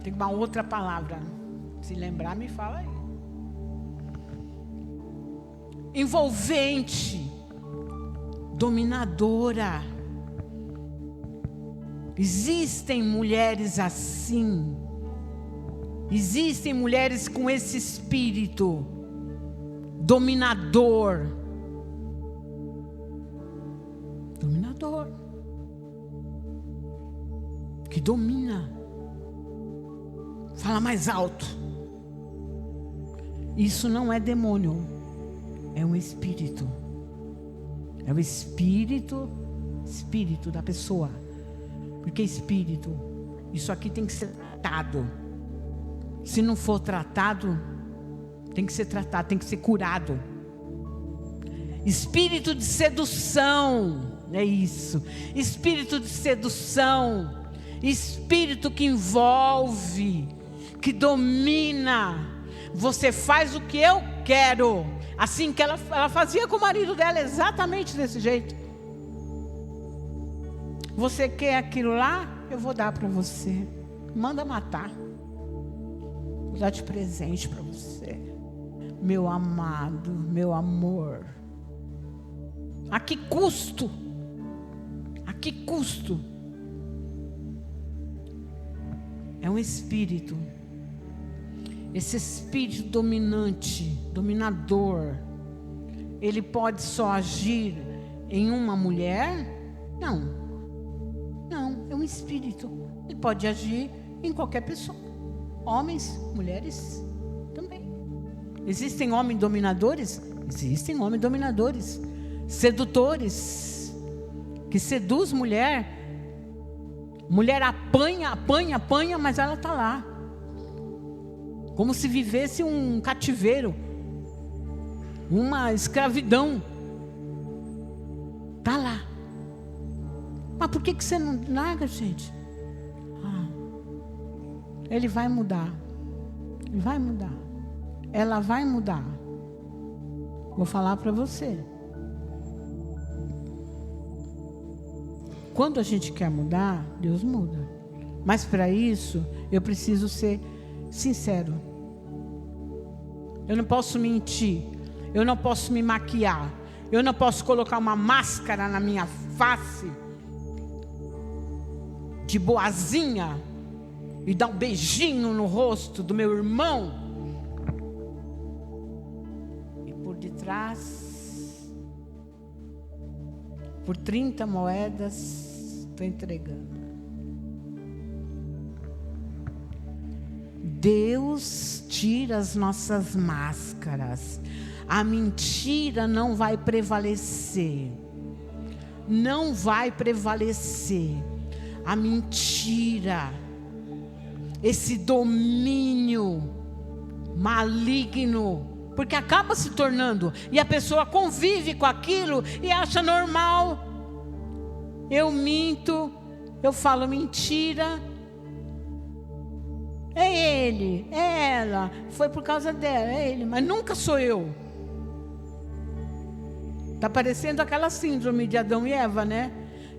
Tem uma outra palavra, se lembrar me fala aí. Envolvente, dominadora. Existem mulheres assim. Existem mulheres com esse espírito dominador. Dominador. Que domina. Fala mais alto. Isso não é demônio. É um espírito. É o espírito da pessoa. Porque espírito, isso aqui tem que ser tratado. Se não for tratado, tem que ser tratado, tem que ser curado. Espírito de sedução, é isso. Espírito de sedução. Espírito que envolve, que domina. Você faz o que eu quero. Assim que ela fazia com o marido dela, exatamente desse jeito. Você quer aquilo lá? Eu vou dar para você. Manda matar. Vou dar de presente para você. Meu amado, meu amor. A que custo? A que custo? É um espírito. Esse espírito dominante, dominador, ele pode só agir em uma mulher? Não. Não, é um espírito. Ele pode agir em qualquer pessoa. Homens, mulheres também. Existem homens dominadores? Existem homens dominadores. Sedutores. Que seduz mulher. Mulher apanha, mas ela está lá. Como se vivesse um cativeiro. Uma escravidão. Está lá. Mas por que você não larga, gente? Ele vai mudar. Ele vai mudar. Ela vai mudar. Vou falar para você. Quando a gente quer mudar, Deus muda. Mas para isso, eu preciso ser sincero. Eu não posso mentir. Eu não posso me maquiar. Eu não posso colocar uma máscara na minha face de boazinha e dar um beijinho no rosto do meu irmão. E por detrás, por 30 moedas, estou entregando. Deus tira as nossas máscaras. A mentira não vai prevalecer. Não vai prevalecer. A mentira, esse domínio maligno, porque acaba se tornando, e a pessoa convive com aquilo e acha normal. Eu minto, eu falo mentira. É ele, é ela, foi por causa dela, é ele, mas nunca sou eu. Está parecendo aquela síndrome de Adão e Eva, né?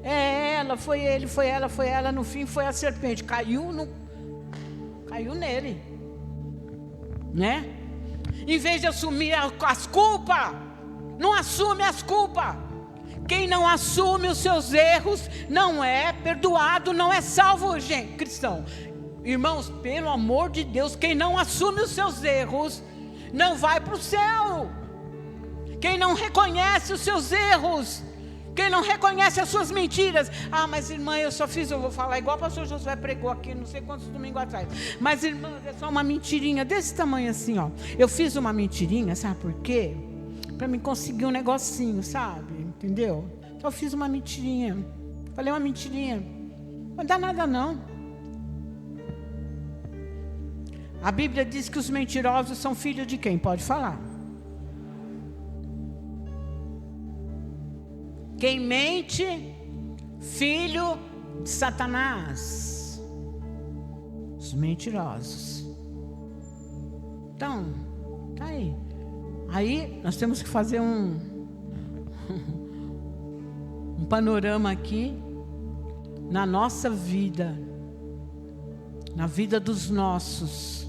É ela, foi ele, foi ela, no fim foi a serpente. Caiu nele. Né? Em vez de assumir as culpas, não assume as culpas. Quem não assume os seus erros não é perdoado, não é salvo, gente, cristão. Irmãos, pelo amor de Deus, quem não assume os seus erros não vai para o céu. Quem não reconhece os seus erros, quem não reconhece as suas mentiras. Ah, mas irmã, eu vou falar igual o pastor Josué pregou aqui, não sei quantos domingos atrás. Mas irmã, é só uma mentirinha desse tamanho assim, ó. Eu fiz uma mentirinha, sabe por quê? Para me conseguir um negocinho, sabe? Entendeu? Então eu fiz uma mentirinha. Falei uma mentirinha. Não dá nada não. A Bíblia diz que os mentirosos são filhos de quem? Pode falar. Quem mente, filho de Satanás. Os mentirosos. Então, tá aí. Aí nós temos que fazer um panorama aqui na nossa vida, na vida dos nossos,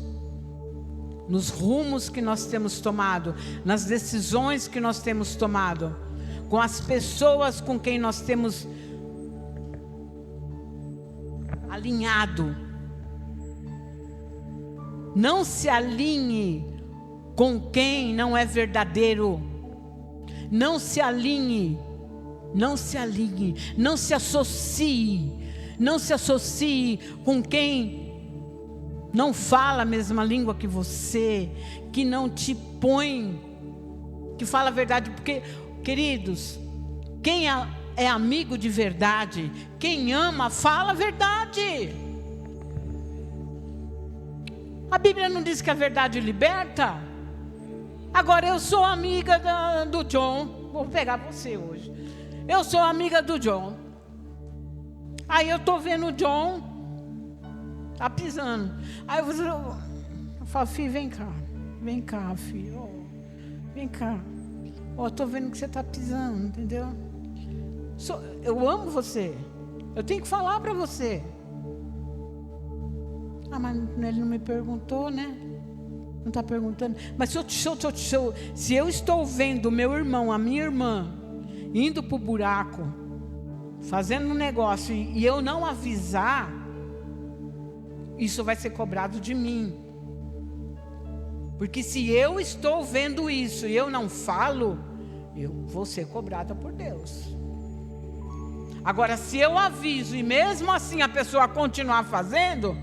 nos rumos que nós temos tomado, nas decisões que nós temos tomado, com as pessoas com quem nós temos alinhado. Não se alinhe com quem não é verdadeiro. Não se alinhe. Não se alinhe. Não se associe. Não se associe com quem não fala a mesma língua que você, que não te põe, que fala a verdade. Porque, queridos, quem é amigo de verdade, quem ama, fala a verdade. A Bíblia não diz que a verdade liberta? Agora, eu sou amiga do John. Vou pegar você hoje. Eu sou amiga do John. Aí eu estou vendo o John tá pisando. Aí eu falo, filho, vem cá, filho. Oh, vem cá. Estou vendo que você está pisando, entendeu? Eu amo você. Eu tenho que falar para você. Mas ele não me perguntou, né? Não está perguntando. Mas se eu estou vendo o meu irmão, a minha irmã, indo para o buraco, fazendo um negócio, e eu não avisar, isso vai ser cobrado de mim. Porque se eu estou vendo isso e eu não falo, eu vou ser cobrada por Deus. Agora, se eu aviso e mesmo assim a pessoa continuar fazendo,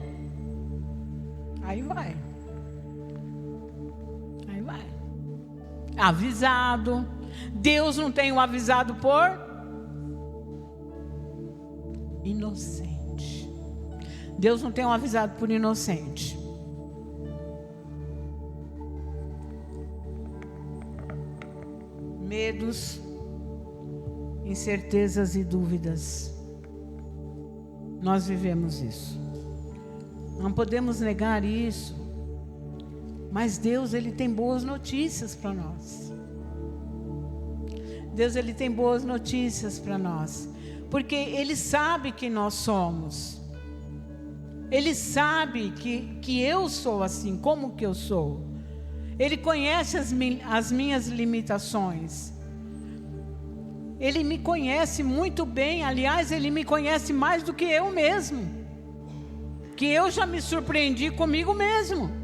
aí vai. Avisado. Deus não tem o avisado por inocente. Deus não tem um avisado por inocente. Medos, incertezas e dúvidas. Nós vivemos isso. Não podemos negar isso. Mas Deus, Ele tem boas notícias para nós. Deus, Ele tem boas notícias para nós. Porque Ele sabe quem nós somos. Ele sabe que eu sou assim, como que eu sou. Ele conhece as minhas limitações. Ele me conhece muito bem. Aliás, Ele me conhece mais do que eu mesmo. Que eu já me surpreendi comigo mesmo.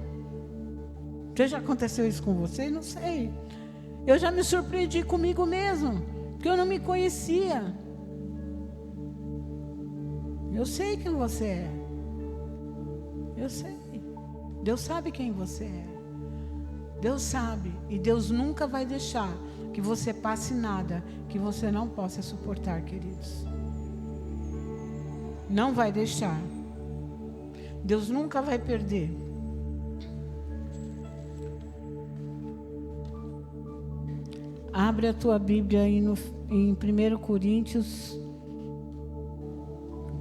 Já aconteceu isso com você? Não sei. Eu já me surpreendi comigo mesmo, porque eu não me conhecia. Eu sei quem você é. Eu sei. Deus sabe quem você é. Deus sabe. E Deus nunca vai deixar que você passe nada que você não possa suportar, queridos. Não vai deixar. Deus nunca vai perder. Abre a tua Bíblia aí em 1 Coríntios,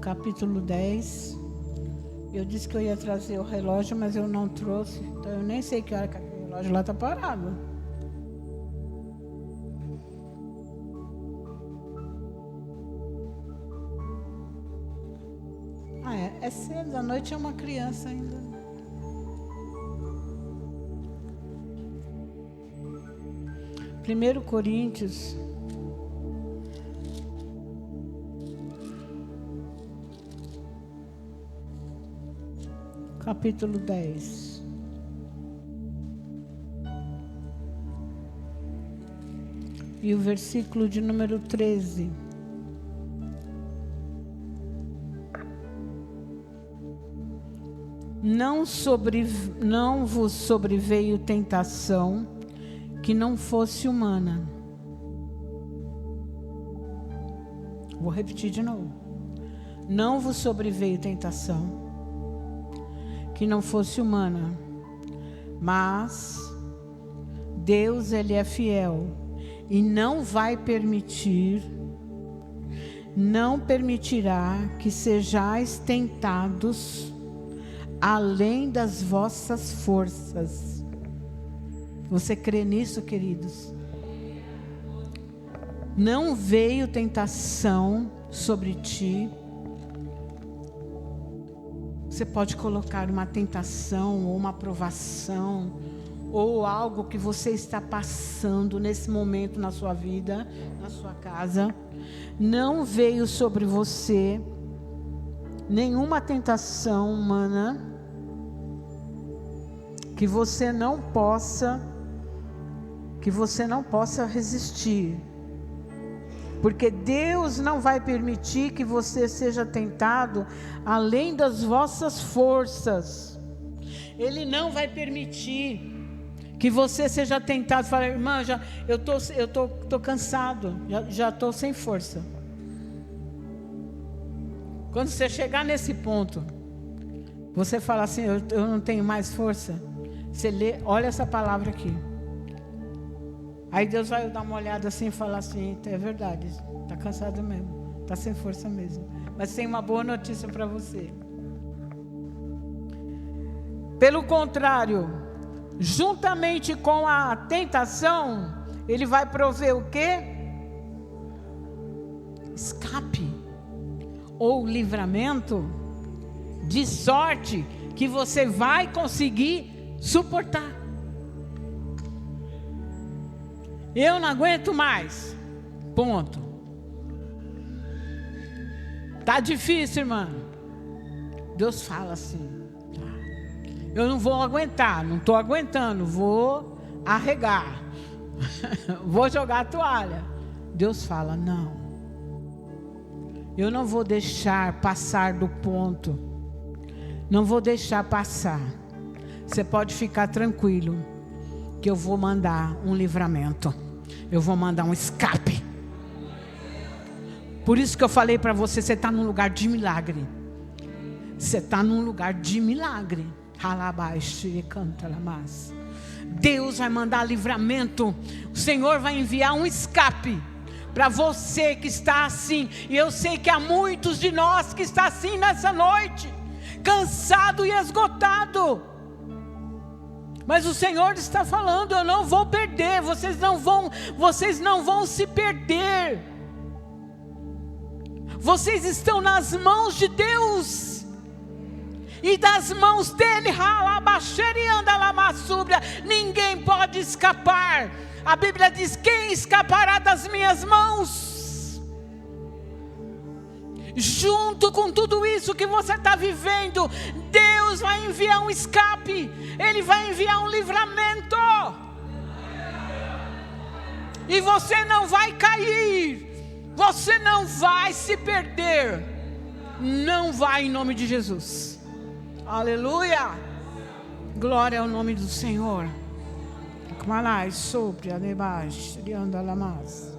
capítulo 10. Eu disse que eu ia trazer o relógio, mas eu não trouxe. Então eu nem sei que hora que o relógio lá está parado. É cedo, à noite é uma criança ainda. Primeiro Coríntios, capítulo 10. E o versículo de número 13. Não vos sobreveio tentação que não fosse humana. Vou repetir de novo. Não vos sobreveio tentação que não fosse humana, mas Deus, Ele é fiel e não permitirá que sejais tentados além das vossas forças. Você crê nisso, queridos? Não veio tentação sobre ti. Você pode colocar uma tentação ou uma provação ou algo que você está passando nesse momento na sua vida, na sua casa. Não veio sobre você nenhuma tentação humana, que você não possa resistir. Porque Deus não vai permitir que você seja tentado além das vossas forças. Ele não vai permitir que você seja tentado. Fala, irmã, eu tô cansado, já estou sem força. Quando você chegar nesse ponto, você fala assim, eu não tenho mais força. Você lê, olha essa palavra aqui. Aí Deus vai dar uma olhada assim e falar assim, é verdade, está cansado mesmo, está sem força mesmo. Mas tem uma boa notícia para você. Pelo contrário, juntamente com a tentação, Ele vai prover o quê? Escape ou livramento, de sorte que você vai conseguir suportar. Eu não aguento mais. Ponto. Tá difícil, irmã. Deus fala assim. Tá. Eu não vou aguentar, não estou aguentando, vou arregar. Vou jogar a toalha. Deus fala, não. Eu não vou deixar passar do ponto. Não vou deixar passar. Você pode ficar tranquilo, que eu vou mandar um livramento. Eu vou mandar um escape. Por isso que eu falei para você, você está num lugar de milagre. Você está num lugar de milagre. Deus vai mandar livramento. O Senhor vai enviar um escape para você que está assim. E eu sei que há muitos de nós que está assim nessa noite, cansado e esgotado. Mas o Senhor está falando, eu não vou perder, vocês não vão se perder. Vocês estão nas mãos de Deus. E das mãos dele, ninguém pode escapar. A Bíblia diz, quem escapará das minhas mãos? Junto com tudo isso que você está vivendo, Deus vai enviar um escape. Ele vai enviar um livramento. E você não vai cair. Você não vai se perder. Não vai, em nome de Jesus. Aleluia. Glória ao nome do Senhor. Sobre a debaixo de andalamas.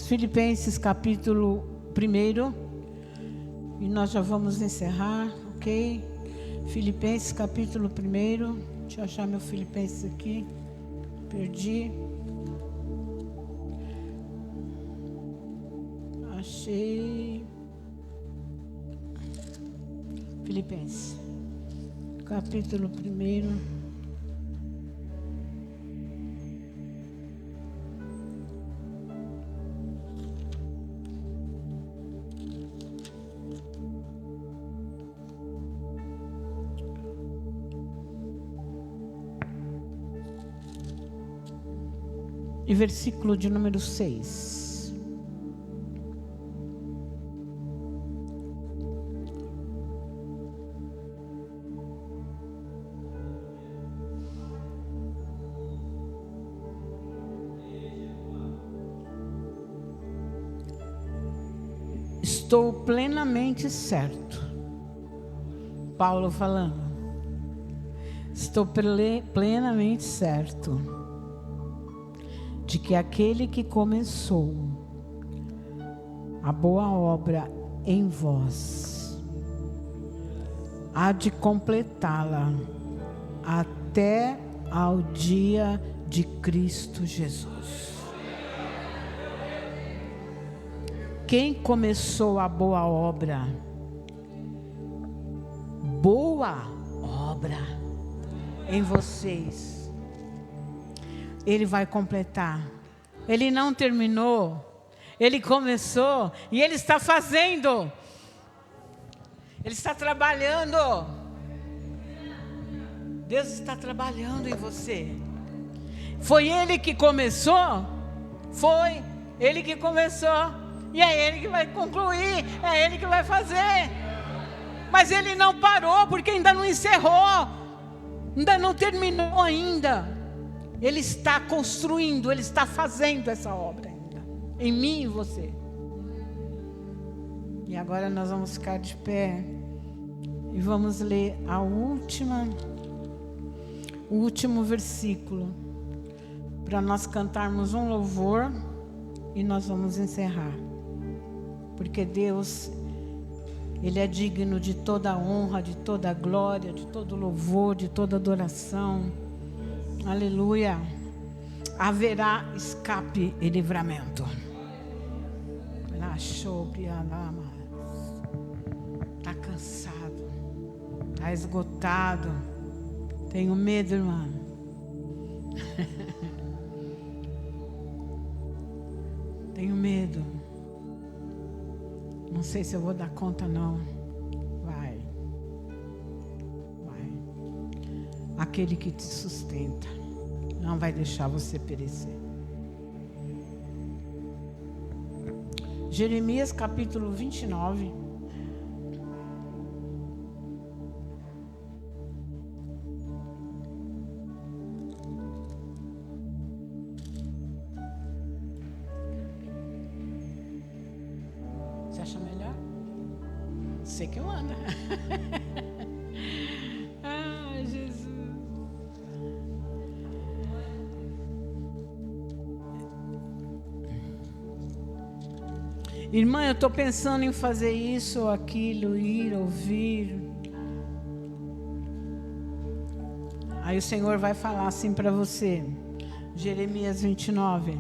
Filipenses capítulo 1, e nós já vamos encerrar, ok? Filipenses capítulo 1, deixa eu achar meu Filipenses aqui, perdi, achei, Filipenses capítulo 1, e versículo de número 6. Estou plenamente certo. Paulo falando. Estou plenamente certo de que aquele que começou a boa obra em vós há de completá-la até ao dia de Cristo Jesus. Quem começou a boa obra em vocês, Ele vai completar. Ele não terminou, Ele começou e Ele está fazendo. Ele está trabalhando. Deus está trabalhando em você. Foi Ele que começou? Foi Ele que começou. E é Ele que vai concluir, é Ele que vai fazer. Mas Ele não parou, porque ainda não encerrou, ainda não terminou ainda. Ele está construindo, Ele está fazendo essa obra ainda, em mim e você. E agora nós vamos ficar de pé e vamos ler o último versículo, para nós cantarmos um louvor e nós vamos encerrar. Porque Deus, Ele é digno de toda a honra, de toda a glória, de todo louvor, de toda adoração. Aleluia. Haverá escape e livramento. Está cansado, está esgotado. Tenho medo, irmão. Tenho medo. Não sei se eu vou dar conta, não. Vai. Aquele que te sustenta não vai deixar você perecer. Jeremias capítulo 29. Você acha melhor? Sei que eu ando. Ai, Jesus. Irmã, eu estou pensando em fazer isso ou aquilo, ir, ouvir. Aí o Senhor vai falar assim para você. Jeremias 29,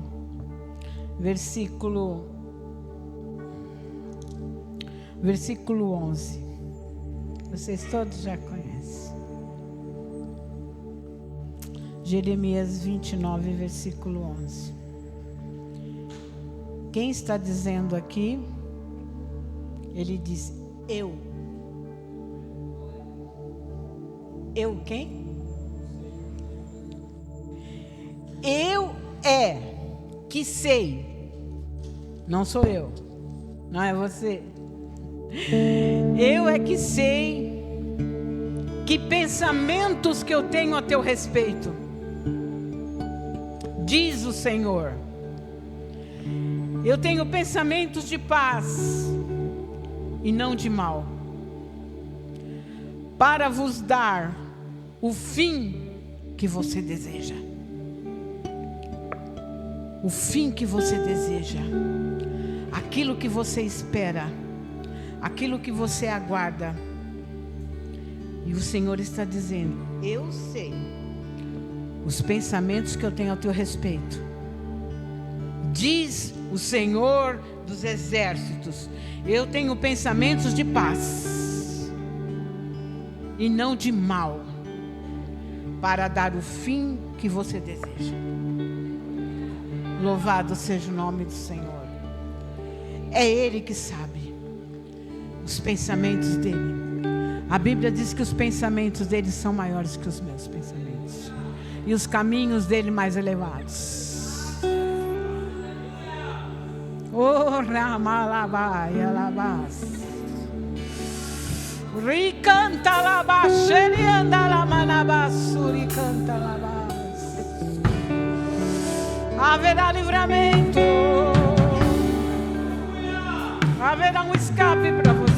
versículo 11. Vocês todos já conhecem. Jeremias 29, versículo 11. Quem está dizendo aqui? Ele diz: eu. Eu quem? Eu que sei. Não sou eu. Não é você. Eu que sei que pensamentos que eu tenho a teu respeito, diz o Senhor. Eu tenho pensamentos de paz e não de mal, para vos dar o fim que você deseja. O fim que você deseja, aquilo que você espera, aquilo que você aguarda. E o Senhor está dizendo: eu sei os pensamentos que eu tenho ao teu respeito, diz o Senhor dos exércitos. Eu tenho pensamentos de paz e não de mal, para dar o fim que você deseja. Louvado seja o nome do Senhor. É Ele que sabe os pensamentos dele. A Bíblia diz que os pensamentos dele são maiores que os meus pensamentos, e os caminhos dele mais elevados. Oh, Ramalabaia Labas. Ricanta Labas, Xerianda Lamanabasuri canta Labas. Haverá livramento. Haverá um escape para você.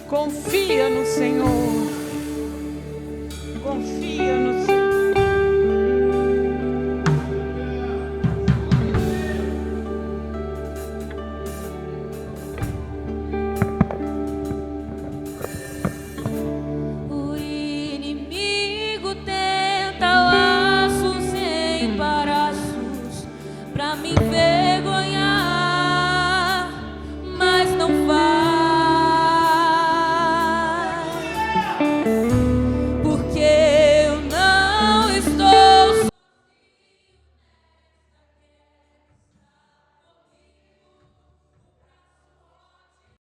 Confia no Senhor. Confia no